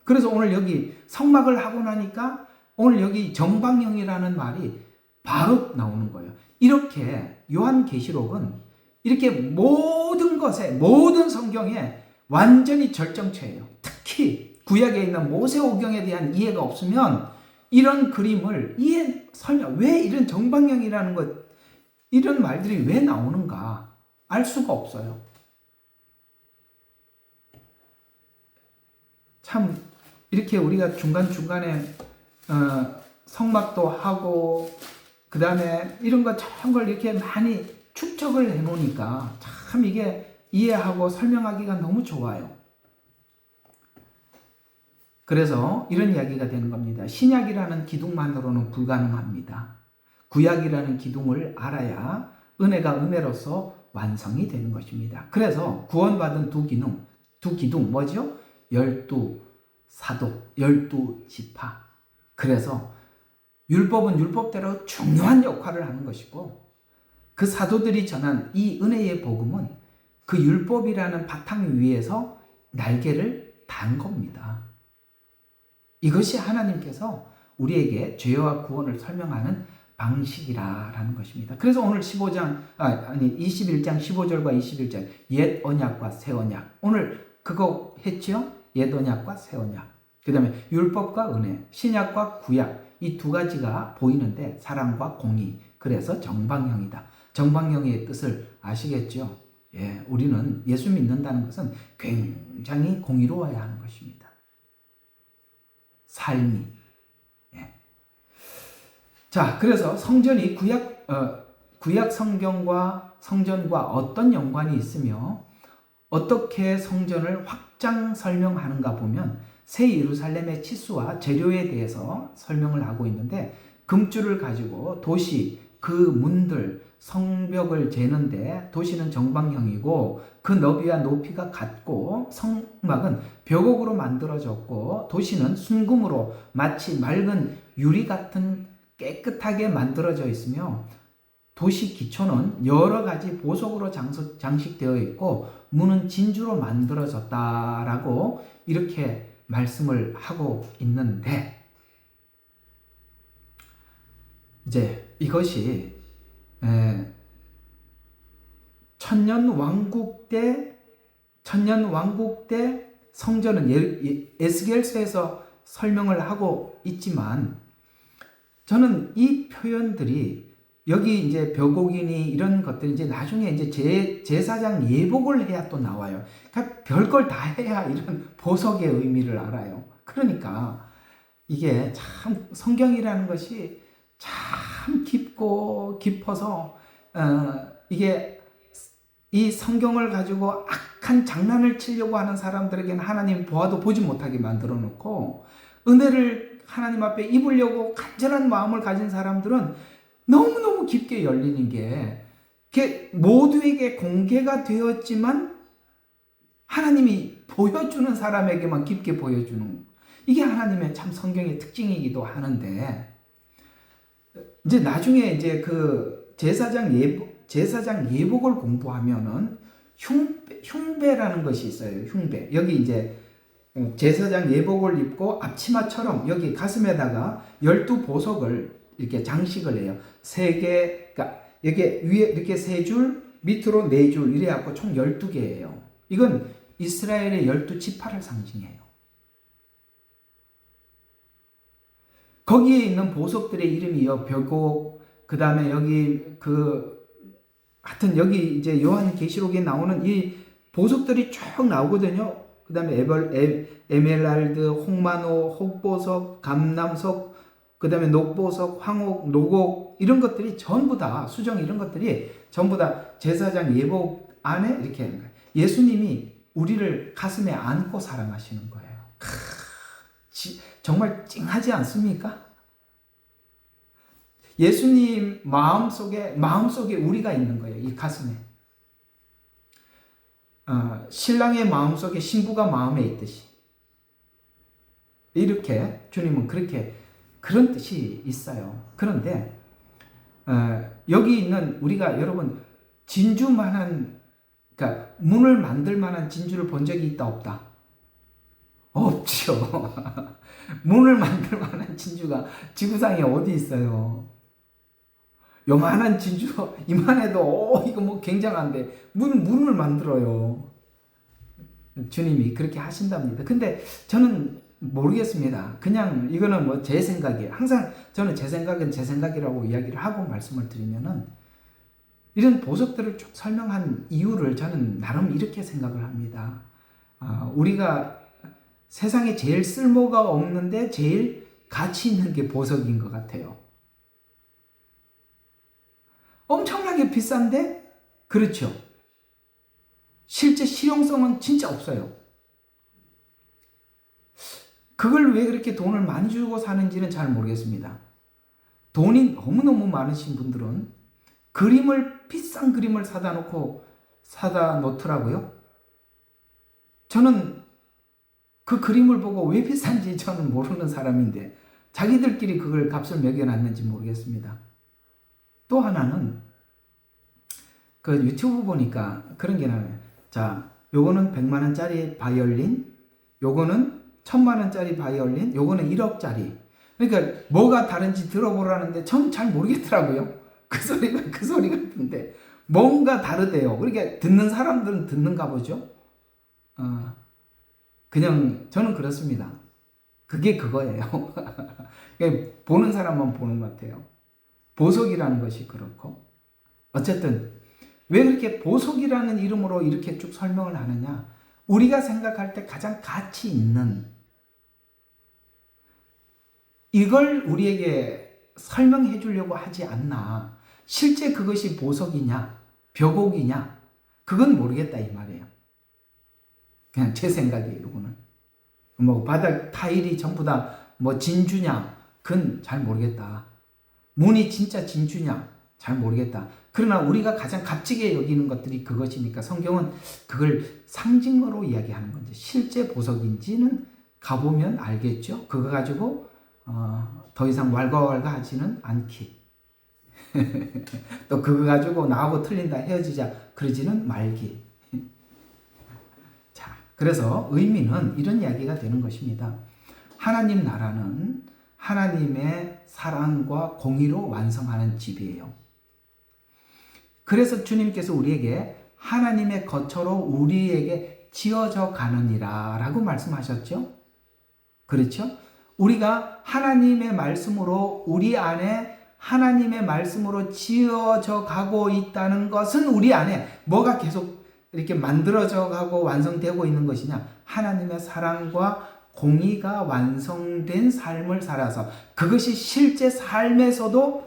그래서 오늘 여기 성막을 하고 나니까 오늘 여기 정방형이라는 말이 바로 나오는 거예요. 이렇게 요한계시록은 이렇게 모든 것에, 모든 성경에 완전히 절정체예요. 특히 구약에 있는 모세오경에 대한 이해가 없으면 이런 그림을 왜 이런 정방형이라는 것, 이런 말들이 왜 나오는가 알 수가 없어요. 참 이렇게 우리가 중간중간에 성막도 하고 그 다음에 이런 거 저런 걸 이렇게 많이 축적을 해놓으니까 참 이게 이해하고 설명하기가 너무 좋아요. 그래서 이런 이야기가 되는 겁니다. 신약이라는 기둥만으로는 불가능합니다. 구약이라는 기둥을 알아야 은혜가 은혜로서 완성이 되는 것입니다. 그래서 구원받은 두 기둥 뭐죠? 12사도, 12지파. 그래서 율법은 율법대로 중요한 역할을 하는 것이고 그 사도들이 전한 이 은혜의 복음은 그 율법이라는 바탕 위에서 날개를 단 겁니다. 이것이 하나님께서 우리에게 죄와 구원을 설명하는 방식이라는 것입니다. 그래서 오늘 21장 15절과 21절 옛 언약과 새 언약, 오늘 그거 했죠? 옛 언약과 새 언약. 그 다음에 율법과 은혜, 신약과 구약, 이 두 가지가 보이는데 사랑과 공의, 그래서 정방형이다. 정방형의 뜻을 아시겠죠? 예, 우리는 예수 믿는다는 것은 굉장히 공의로워야 하는 것입니다. 삶이. 예. 자, 그래서 성전이 구약 성전과 어떤 연관이 있으며 어떻게 성전을 확장 설명하는가 보면 새 예루살렘의 치수와 재료에 대해서 설명을 하고 있는데 금줄을 가지고 도시, 그 문들, 성벽을 재는데 도시는 정방형이고 그 너비와 높이가 같고 성막은 벽옥으로 만들어졌고 도시는 순금으로 마치 맑은 유리 같은 깨끗하게 만들어져 있으며 도시 기초는 여러 가지 보석으로 장식되어 있고 문은 진주로 만들어졌다라고 이렇게 말씀을 하고 있는데 이제 이것이 천년왕국 때 성전은 에스겔서에서 설명을 하고 있지만 저는 이 표현들이 여기 이제 벽옥이니 이런 것들이 이제 나중에 이제 제사장 예복을 해야 또 나와요. 그러니까 별걸 다 해야 이런 보석의 의미를 알아요. 그러니까 이게 참 성경이라는 것이 참 깊고 깊어서 이게 이 성경을 가지고 악한 장난을 치려고 하는 사람들에게는 하나님 보아도 보지 못하게 만들어 놓고 은혜를 하나님 앞에 입으려고 간절한 마음을 가진 사람들은 너무너무 깊게 열리는 게 모두에게 공개가 되었지만 하나님이 보여주는 사람에게만 깊게 보여주는, 이게 하나님의 참 성경의 특징이기도 하는데, 이제 나중에 이제 그 제사장 예복을 공부하면은 흉배라는 것이 있어요. 흉배. 여기 이제 제사장 예복을 입고 앞치마처럼 여기 가슴에다가 12보석을 이렇게 장식을 해요. 3개, 그러니까 여기 위에 이렇게 3줄, 밑으로 4줄, 이래갖고 총 12개예요. 이건 이스라엘의 12지파를 상징해요. 거기에 있는 보석들의 이름이요. 벽옥, 그 다음에 여기 하여튼 여기 이제 요한계시록에 나오는 이 보석들이 쭉 나오거든요. 그 다음에 에메랄드, 홍마노, 혹보석, 감남석, 그 다음에 녹보석, 황옥, 노곡, 이런 것들이 전부 다, 수정 이런 것들이 전부 다 제사장 예복 안에 이렇게 하는 거예요. 예수님이 우리를 가슴에 안고 사랑하시는 거예요. 정말 찡하지 않습니까? 예수님 마음속에 우리가 있는 거예요. 이 가슴에. 신랑의 마음속에 신부가 마음에 있듯이. 이렇게 주님은 그런 뜻이 있어요. 그런데 여기 있는 우리가 여러분 진주만한, 그러니까 문을 만들 만한 진주를 본 적이 있다 없다? 없죠. 문을 만들 만한 진주가 지구상에 어디 있어요? 요만한 진주 이만해도 이거 뭐 굉장한데 문을 만들어요. 주님이 그렇게 하신답니다. 근데 저는 모르겠습니다. 그냥 이거는 뭐 제 생각이에요. 항상 저는 제 생각은 제 생각이라고 이야기를 하고 말씀을 드리면은, 이런 보석들을 쭉 설명한 이유를 저는 나름 이렇게 생각을 합니다. 우리가 세상에 제일 쓸모가 없는데 제일 가치 있는 게 보석인 것 같아요. 엄청나게 비싼데, 그렇죠. 실제 실용성은 진짜 없어요. 그걸 왜 그렇게 돈을 많이 주고 사는지는 잘 모르겠습니다. 돈이 너무너무 많으신 분들은 비싼 그림을 사다 놓더라고요. 저는 그 그림을 보고 왜 비싼지 저는 모르는 사람인데 자기들끼리 그걸 값을 매겨놨는지 모르겠습니다. 또 하나는 그 유튜브 보니까 그런 게 나와요. 자, 요거는 100만 원짜리 바이올린, 요거는 1000만 원짜리 바이올린, 요거는 1억짜리. 그러니까 뭐가 다른지 들어보라는데 전 잘 모르겠더라고요. 그 소리 같은데 뭔가 다르대요. 그러니까 듣는 사람들은 듣는가 보죠. 그냥 저는 그렇습니다. 그게 그거예요. 보는 사람만 보는 것 같아요. 보석이라는 것이 그렇고, 어쨌든 왜 그렇게 보석이라는 이름으로 이렇게 쭉 설명을 하느냐? 우리가 생각할 때 가장 가치 있는 이걸 우리에게 설명해 주려고 하지 않나. 실제 그것이 보석이냐, 벽옥이냐, 그건 모르겠다 이 말이에요. 그냥 제 생각이에요. 이거는 뭐 바닥 타일이 전부 다 뭐 진주냐, 그건 잘 모르겠다. 문이 진짜 진주냐, 잘 모르겠다. 그러나 우리가 가장 값지게 여기는 것들이 그것이니까 성경은 그걸 상징으로 이야기하는 건지 실제 보석인지는 가보면 알겠죠. 그거 가지고 더 이상 왈가왈가하지는 않기. 또 그거 가지고 나하고 틀린다 헤어지자 그러지는 말기. 자, 그래서 의미는 이런 이야기가 되는 것입니다. 하나님 나라는 하나님의 사랑과 공의로 완성하는 집이에요. 그래서 주님께서 우리에게 하나님의 거처로 우리에게 지어져 가느니라 라고 말씀하셨죠. 그렇죠? 우리가 하나님의 말씀으로 우리 안에 하나님의 말씀으로 지어져 가고 있다는 것은 우리 안에 뭐가 계속 이렇게 만들어져 가고 완성되고 있는 것이냐? 하나님의 사랑과 공의가 완성된 삶을 살아서 그것이 실제 삶에서도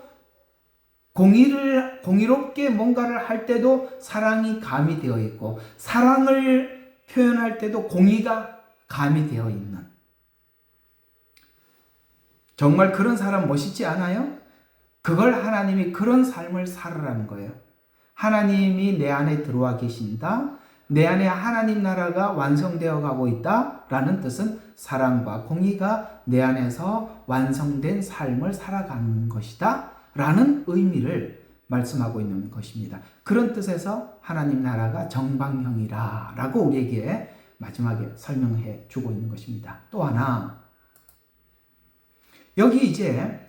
공의롭게 뭔가를 할 때도 사랑이 가미되어 있고 사랑을 표현할 때도 공의가 가미되어 있는, 정말 그런 사람 멋있지 않아요? 그걸 하나님이 그런 삶을 살으라는 거예요. 하나님이 내 안에 들어와 계신다. 내 안에 하나님 나라가 완성되어 가고 있다라는 뜻은 사랑과 공의가 내 안에서 완성된 삶을 살아가는 것이다 라는 의미를 말씀하고 있는 것입니다. 그런 뜻에서 하나님 나라가 정방형이라 라고 우리에게 마지막에 설명해 주고 있는 것입니다. 또 하나, 여기 이제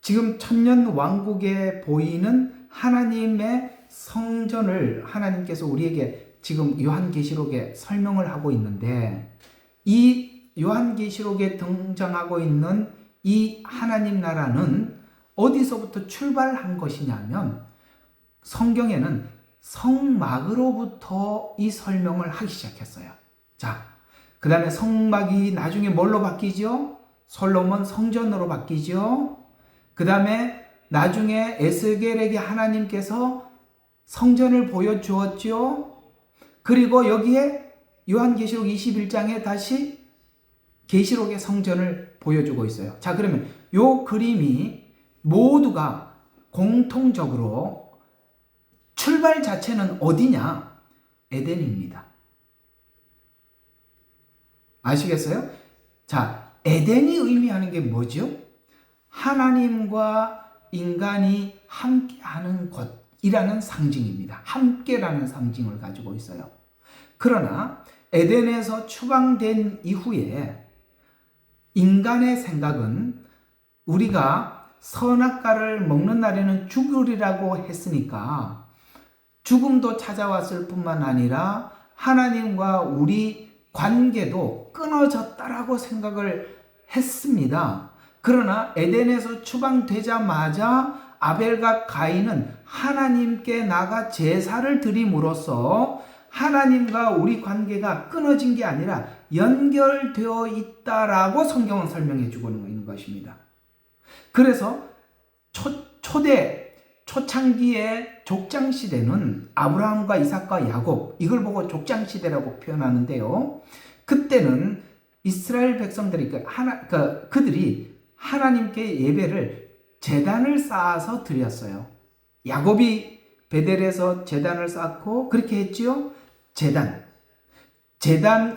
지금 천년 왕국에 보이는 하나님의 성전을 하나님께서 우리에게 지금 요한계시록에 설명을 하고 있는데, 이 요한계시록에 등장하고 있는 이 하나님 나라는 어디서부터 출발한 것이냐면 성경에는 성막으로부터 이 설명을 하기 시작했어요. 자, 그 다음에 성막이 나중에 뭘로 바뀌죠? 솔로몬 성전으로 바뀌죠. 그 다음에 나중에 에스겔에게 하나님께서 성전을 보여주었죠. 그리고 여기에 요한계시록 21장에 다시 계시록의 성전을 보여주고 있어요. 자, 그러면 요 그림이 모두가 공통적으로 출발 자체는 어디냐? 에덴입니다. 아시겠어요? 자, 에덴이 의미하는 게 뭐죠? 하나님과 인간이 함께하는 곳이라는 상징입니다. 함께라는 상징을 가지고 있어요. 그러나 에덴에서 추방된 이후에 인간의 생각은 우리가 선악과를 먹는 날에는 죽으리라고 했으니까 죽음도 찾아왔을 뿐만 아니라 하나님과 우리 관계도 끊어졌다라고 생각을 했습니다. 그러나 에덴에서 추방되자마자 아벨과 가인은 하나님께 나가 제사를 드림으로써 하나님과 우리 관계가 끊어진 게 아니라 연결되어 있다라고 성경은 설명해 주고 있는 것입니다. 그래서 초창기의 족장시대는 아브라함과 이삭과 야곱, 이걸 보고 족장시대라고 표현하는데요. 그때는 이스라엘 백성들이 그들이 하나님께 예배를 제단을 쌓아서 드렸어요. 야곱이 베델에서 제단을 쌓고 그렇게 했지요. 제단,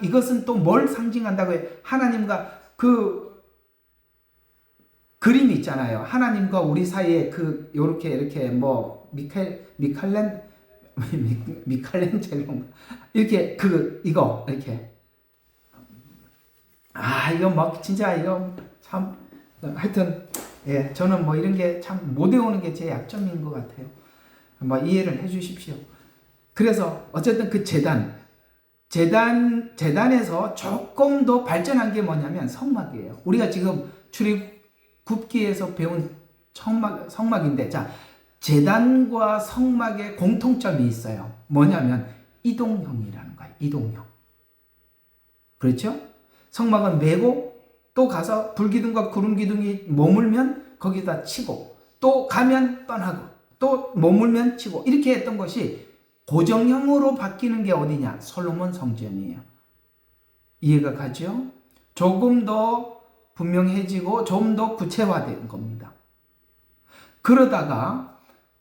이것은 또 뭘 상징한다고 해요? 하나님과 그 그림이 있잖아요. 하나님과 우리 사이에 이렇게 뭐 미칼렌젤로 이렇게 이거 이렇게 이거 뭐 진짜 이거 참 하여튼 예, 저는 뭐 이런 게 참 못 외우는 게 제 약점인 것 같아요. 뭐 이해를 해주십시오. 그래서 어쨌든 그 제단에서 조금 더 발전한 게 뭐냐면 성막이에요. 우리가 지금 출애굽기에서 배운 성막인데, 자, 제단과 성막의 공통점이 있어요. 뭐냐면 이동형이라는 거예요. 이동형. 그렇죠? 성막은 메고 또 가서 불기둥과 구름기둥이 머물면 거기다 치고 또 가면 떠나고 또 머물면 치고 이렇게 했던 것이 고정형으로 바뀌는 게 어디냐? 솔로몬 성전이에요. 이해가 가죠? 조금 더 분명해지고 좀 더 구체화된 겁니다. 그러다가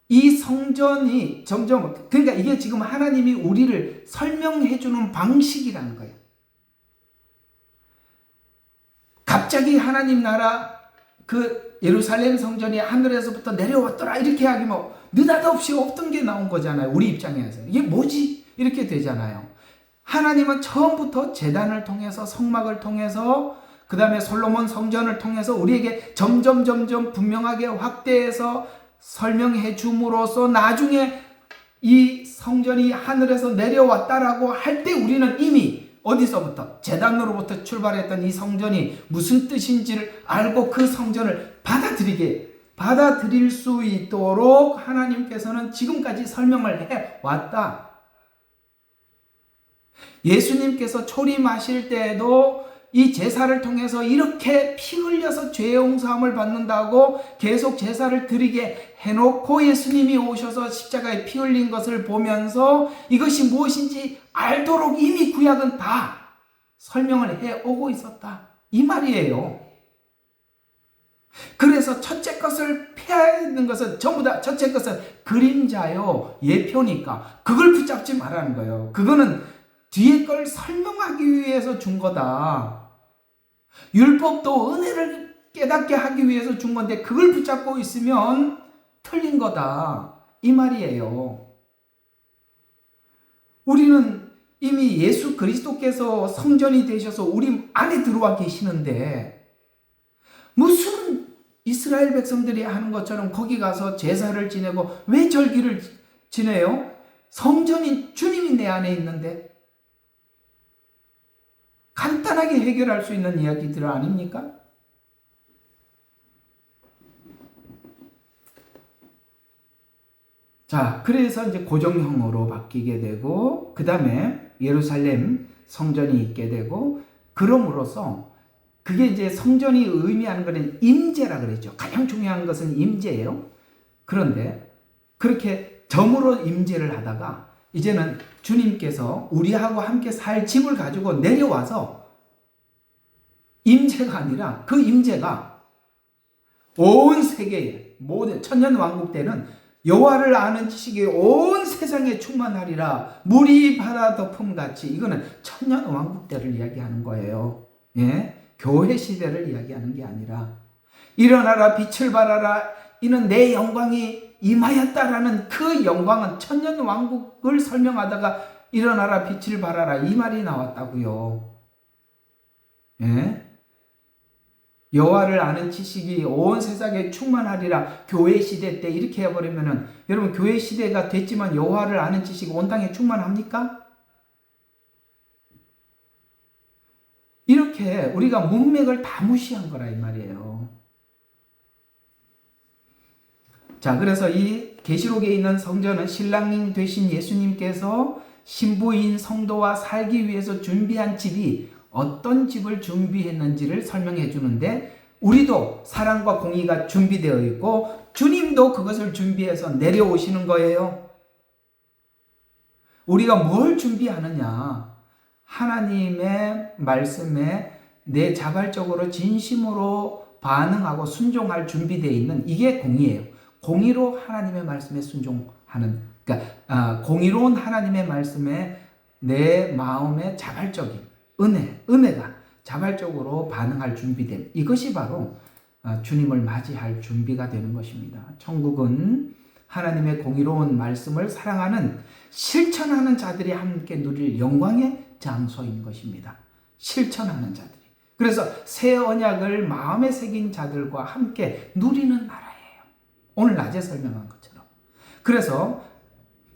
이 성전이 점점, 그러니까 이게 지금 하나님이 우리를 설명해 주는 방식이라는 거예요. 갑자기 하나님 나라 예루살렘 성전이 하늘에서부터 내려왔더라 이렇게 하기 뭐 느닷없이 없던 게 나온 거잖아요. 우리 입장에서 이게 뭐지? 이렇게 되잖아요. 하나님은 처음부터 제단을 통해서 성막을 통해서 그 다음에 솔로몬 성전을 통해서 우리에게 점점 분명하게 확대해서 설명해 줌으로써 나중에 이 성전이 하늘에서 내려왔다라고 할 때 우리는 이미 어디서부터 제단으로부터 출발했던 이 성전이 무슨 뜻인지를 알고 그 성전을 받아들일 수 있도록 하나님께서는 지금까지 설명을 해왔다. 예수님께서 초림하실 때에도 이 제사를 통해서 이렇게 피 흘려서 죄 용서함을 받는다고 계속 제사를 드리게 해놓고 예수님이 오셔서 십자가에 피 흘린 것을 보면서 이것이 무엇인지 알도록 이미 구약은 다 설명을 해오고 있었다. 이 말이에요. 그래서 첫째 것을 폐하에 있는 것은 전부 다 첫째 것은 그림자요, 예표니까 그걸 붙잡지 말라는 거예요. 그거는 뒤에 걸 설명하기 위해서 준 거다. 율법도 은혜를 깨닫게 하기 위해서 준 건데 그걸 붙잡고 있으면 틀린 거다. 이 말이에요. 우리는 이미 예수 그리스도께서 성전이 되셔서 우리 안에 들어와 계시는데 무슨 이스라엘 백성들이 하는 것처럼 거기 가서 제사를 지내고 왜 절기를 지내요? 성전인 주님이 내 안에 있는데. 간단하게 해결할 수 있는 이야기들 아닙니까? 자, 그래서 이제 고정형으로 바뀌게 되고, 그 다음에 예루살렘 성전이 있게 되고, 그럼으로써 그게 이제 성전이 의미하는 것은 임재라 그랬죠. 가장 중요한 것은 임재예요. 그런데 그렇게 점으로 임재를 하다가 이제는 주님께서 우리하고 함께 살 집을 가지고 내려와서 임재가 아니라 그 임재가 온 세계에 모든 천년왕국 때는 여호와를 아는 지식이 온 세상에 충만하리라. 물이 바다 덮음같이. 이거는 천년왕국 때를 이야기하는 거예요. 예? 교회 시대를 이야기하는 게 아니라 일어나라 빛을 발하라 이는 내 영광이 임하였다라는 그 영광은 천년왕국을 설명하다가 일어나라 빛을 발하라 이 말이 나왔다고요. 예? 여호와를 아는 지식이 온 세상에 충만하리라. 교회 시대 때 이렇게 해버리면은 여러분 교회 시대가 됐지만 여호와를 아는 지식이 온 땅에 충만합니까? 이렇게 우리가 문맥을 다 무시한 거라 이 말이에요. 자, 그래서 이 계시록에 있는 성전은 신랑 되신 예수님께서 신부인 성도와 살기 위해서 준비한 집이 어떤 집을 준비했는지를 설명해 주는데 우리도 사랑과 공의가 준비되어 있고 주님도 그것을 준비해서 내려오시는 거예요. 우리가 뭘 준비하느냐? 하나님의 말씀에 내 자발적으로 진심으로 반응하고 순종할 준비되어 있는 이게 공의예요. 공의로 하나님의 말씀에 순종하는, 그러니까 공의로운 하나님의 말씀에 내 마음의 자발적인 은혜가 자발적으로 반응할 준비됨. 이것이 바로 주님을 맞이할 준비가 되는 것입니다. 천국은 하나님의 공의로운 말씀을 사랑하는 실천하는 자들이 함께 누릴 영광의 장소인 것입니다. 실천하는 자들이. 그래서 새 언약을 마음에 새긴 자들과 함께 누리는 나라예요. 오늘 낮에 설명한 것처럼. 그래서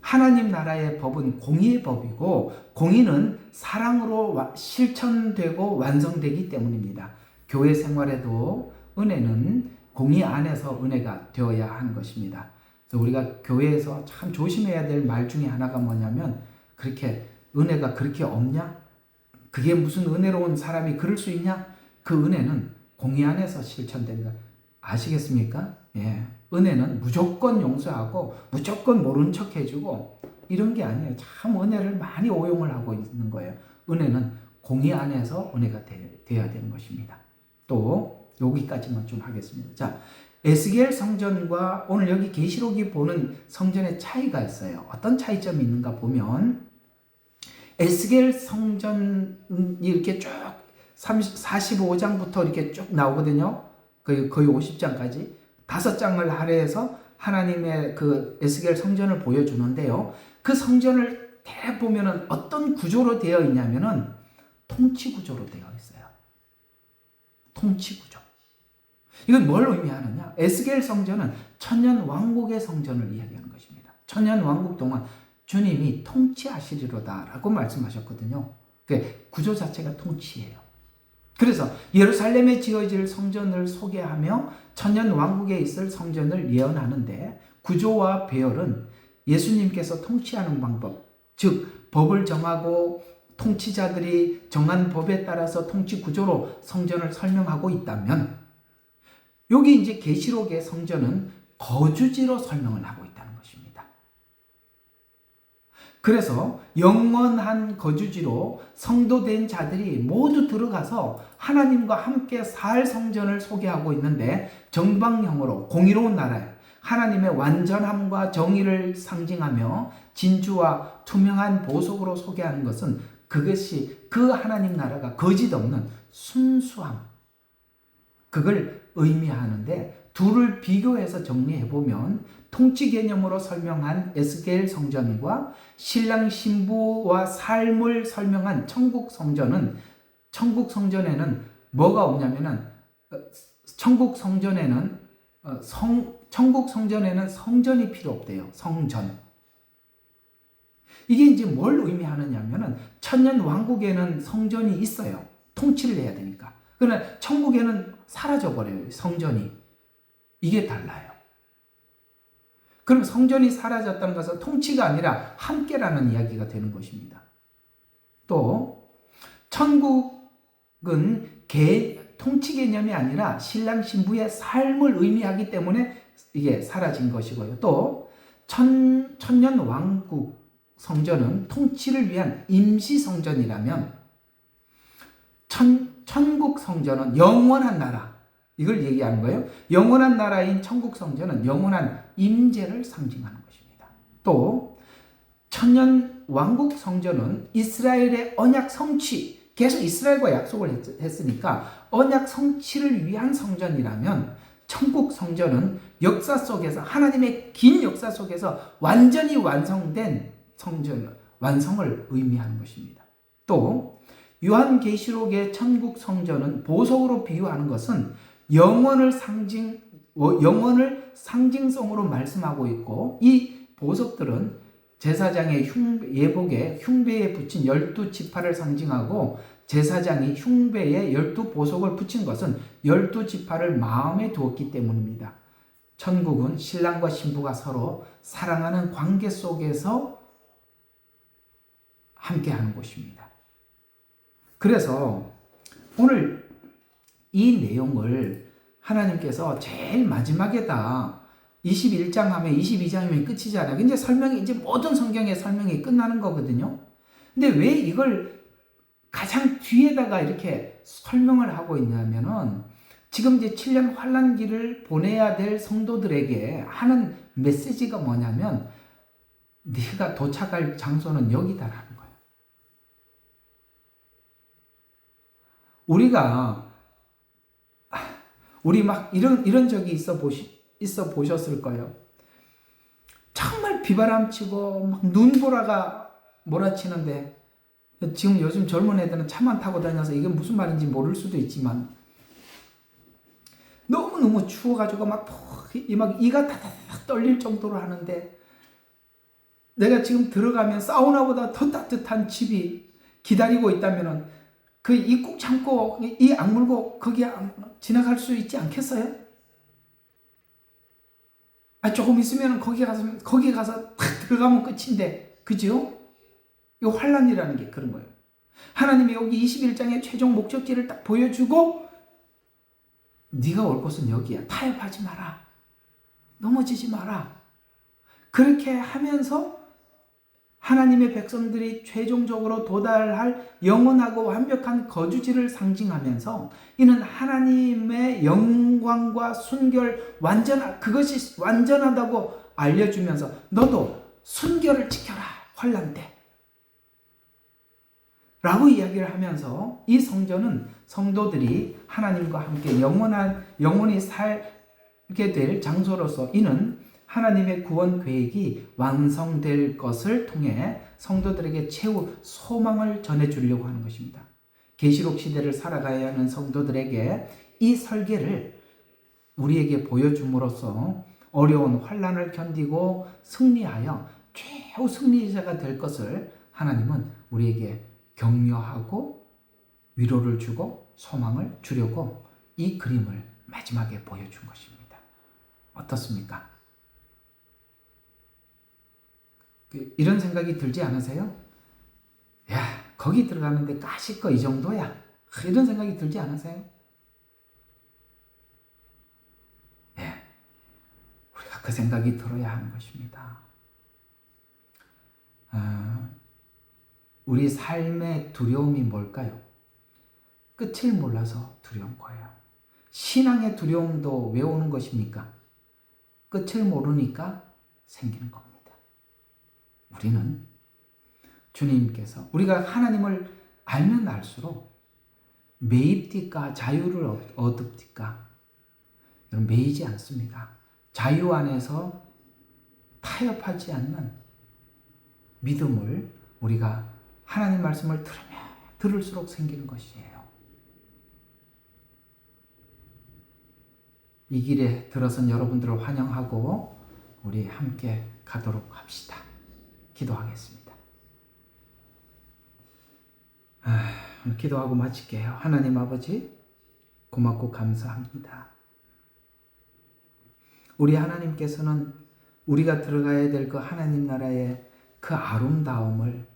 하나님 나라의 법은 공의의 법이고 공의는 사랑으로 실천되고 완성되기 때문입니다. 교회 생활에도 은혜는 공의 안에서 은혜가 되어야 하는 것입니다. 그래서 우리가 교회에서 참 조심해야 될 말 중에 하나가 뭐냐면 그렇게 은혜가 그렇게 없냐? 그게 무슨 은혜로운 사람이 그럴 수 있냐? 그 은혜는 공의 안에서 실천된다. 아시겠습니까? 예. 은혜는 무조건 용서하고 무조건 모른 척 해주고 이런 게 아니에요. 참 은혜를 많이 오용을 하고 있는 거예요. 은혜는 공의 안에서 은혜가 되어야 되는 것입니다. 또 여기까지만 좀 하겠습니다. 자, 에스겔 성전과 오늘 여기 계시록이 보는 성전의 차이가 있어요. 어떤 차이점이 있는가 보면 에스겔 성전이 이렇게 쭉 45장부터 이렇게 쭉 나오거든요. 거의 50장까지 5장을 할애해서 하나님의 그 에스겔 성전을 보여주는데요. 그 성전을 대략 보면은 어떤 구조로 되어 있냐면은 통치 구조로 되어 있어요. 통치 구조. 이건 뭘 의미하느냐? 에스겔 성전은 천년 왕국의 성전을 이야기하는 것입니다. 천년 왕국 동안 주님이 통치하시리로다라고 말씀하셨거든요. 그 구조 자체가 통치예요. 그래서 예루살렘에 지어질 성전을 소개하며 천년 왕국에 있을 성전을 예언하는데 구조와 배열은 예수님께서 통치하는 방법, 즉 법을 정하고 통치자들이 정한 법에 따라서 통치 구조로 성전을 설명하고 있다면 여기 이제 계시록의 성전은 거주지로 설명을 하고 있다는 것입니다. 그래서 영원한 거주지로 성도된 자들이 모두 들어가서 하나님과 함께 살 성전을 소개하고 있는데, 정방형으로 공의로운 나라에 하나님의 완전함과 정의를 상징하며 진주와 투명한 보석으로 소개하는 것은 그것이 그 하나님 나라가 거짓 없는 순수함, 그걸 의미하는데, 둘을 비교해서 정리해보면 통치 개념으로 설명한 에스겔 성전과 신랑 신부와 삶을 설명한 천국 성전에는 뭐가 없냐면은, 천국 성전에는 성전이 필요 없대요. 성전. 이게 이제 뭘 의미하느냐면은, 천년 왕국에는 성전이 있어요. 통치를 해야 되니까. 그러나 천국에는 사라져버려요. 성전이. 이게 달라요. 그럼 성전이 사라졌다는 것은 통치가 아니라 함께라는 이야기가 되는 것입니다. 또 천국은 통치 개념이 아니라 신랑 신부의 삶을 의미하기 때문에 이게 사라진 것이고요. 또 천년 왕국 성전은 통치를 위한 임시 성전이라면, 천국 성전은 영원한 나라, 이걸 얘기하는 거예요. 영원한 나라인 천국 성전은 영원한 임재를 상징하는 것입니다. 또 천년 왕국 성전은 이스라엘의 언약 성취, 계속 이스라엘과 약속을 했으니까 언약 성취를 위한 성전이라면, 천국 성전은 역사 속에서, 하나님의 긴 역사 속에서 완전히 완성된 성전, 완성을 의미하는 것입니다. 또 요한계시록의 천국 성전은 보석으로 비유하는 것은 영원을 상징성으로 말씀하고 있고, 이 보석들은 제사장의 예복에 흉배에 붙인 12지파를 상징하고, 제사장이 흉배에 12보석을 붙인 것은 12지파를 마음에 두었기 때문입니다. 천국은 신랑과 신부가 서로 사랑하는 관계 속에서 함께하는 곳입니다. 그래서 오늘 이 내용을 하나님께서 제일 마지막에다 21장 하면 22장이면 끝이잖아요. 이제 설명이, 이제 모든 성경의 설명이 끝나는 거거든요. 근데 왜 이걸 가장 뒤에다가 이렇게 설명을 하고 있냐면은, 지금 이제 7년 환란기를 보내야 될 성도들에게 하는 메시지가 뭐냐면, 네가 도착할 장소는 여기다라는 거예요. 우리 막 이런 적이 있어 보셨을 거예요. 정말 비바람치고 막 눈보라가 몰아치는데, 지금 요즘 젊은 애들은 차만 타고 다녀서 이게 무슨 말인지 모를 수도 있지만, 너무너무 추워가지고 막 이가 다다닥 떨릴 정도로 하는데, 내가 지금 들어가면 사우나보다 더 따뜻한 집이 기다리고 있다면은 그 이 꾹 참고 이 악물고 거기 지나갈 수 있지 않겠어요? 조금 있으면 거기 가서 탁 들어가면 끝인데, 그죠? 이 환란이라는 게 그런 거예요. 하나님이 여기 21장의 최종 목적지를 딱 보여주고, 네가 올 곳은 여기야. 타협하지 마라. 넘어지지 마라. 그렇게 하면서 하나님의 백성들이 최종적으로 도달할 영원하고 완벽한 거주지를 상징하면서, 이는 하나님의 영광과 순결, 그것이 완전하다고 알려주면서, 너도 순결을 지켜라, 환란 때 라고 이야기를 하면서, 이 성전은 성도들이 하나님과 함께 영원히 살게 될 장소로서, 이는 하나님의 구원 계획이 완성될 것을 통해 성도들에게 최후 소망을 전해주려고 하는 것입니다. 계시록 시대를 살아가야 하는 성도들에게 이 설계를 우리에게 보여줌으로써 어려운 환난을 견디고 승리하여 최후 승리자가 될 것을 하나님은 우리에게 격려하고 위로를 주고 소망을 주려고 이 그림을 마지막에 보여준 것입니다. 어떻습니까? 이런 생각이 들지 않으세요? 야, 거기 들어가는데 까짓 거 이 정도야. 이런 생각이 들지 않으세요? 우리가 그 생각이 들어야 하는 것입니다. 우리 삶의 두려움이 뭘까요? 끝을 몰라서 두려운 거예요. 신앙의 두려움도 왜 오는 것입니까? 끝을 모르니까 생기는 겁니다. 우리는 주님께서 우리가 하나님을 알면 알수록 매입디까 자유를 얻읍디까? 여러분, 매이지 않습니다. 자유 안에서 타협하지 않는 믿음을 우리가 하나님 말씀을 들으면 들을수록 생기는 것이에요. 이 길에 들어선 여러분들을 환영하고 우리 함께 가도록 합시다. 기도하겠습니다. 오늘 기도하고 마칠게요. 하나님 아버지, 고맙고 감사합니다. 우리 하나님께서는 우리가 들어가야 될 그 하나님 나라의 그 아름다움을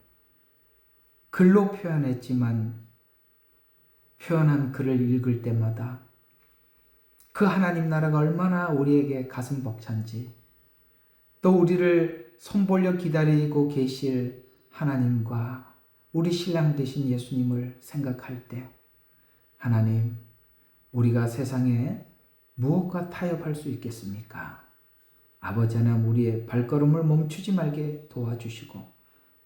글로 표현했지만 표현한 글을 읽을 때마다 그 하나님 나라가 얼마나 우리에게 가슴 벅찬지, 또 우리를 손벌려 기다리고 계실 하나님과 우리 신랑 되신 예수님을 생각할 때, 하나님, 우리가 세상에 무엇과 타협할 수 있겠습니까? 아버지 하나님, 우리의 발걸음을 멈추지 말게 도와주시고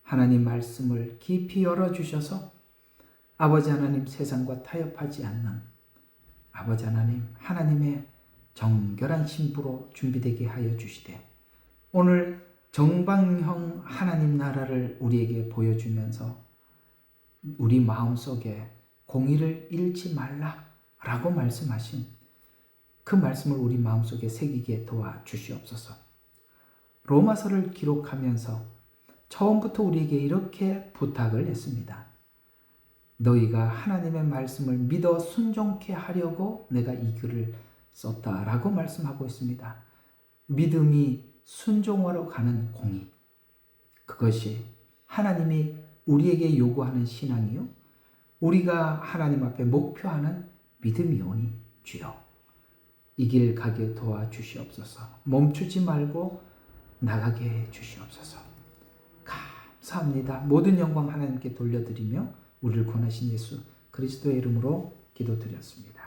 하나님 말씀을 깊이 열어주셔서 아버지 하나님, 세상과 타협하지 않는 아버지 하나님, 하나님의 정결한 신부로 준비되게 하여 주시되, 오늘 정방형 하나님 나라를 우리에게 보여주면서 우리 마음속에 공의를 잃지 말라라고 말씀하신 그 말씀을 우리 마음속에 새기게 도와주시옵소서. 로마서를 기록하면서 처음부터 우리에게 이렇게 부탁을 했습니다. 너희가 하나님의 말씀을 믿어 순종케 하려고 내가 이 글을 썼다라고 말씀하고 있습니다. 믿음이 순종하러 가는 공의, 그것이 하나님이 우리에게 요구하는 신앙이요, 우리가 하나님 앞에 목표하는 믿음이오니 주여, 이 길 가게 도와주시옵소서. 멈추지 말고 나가게 해 주시옵소서. 감사합니다. 모든 영광 하나님께 돌려드리며 우리를 구원하신 예수 그리스도의 이름으로 기도드렸습니다.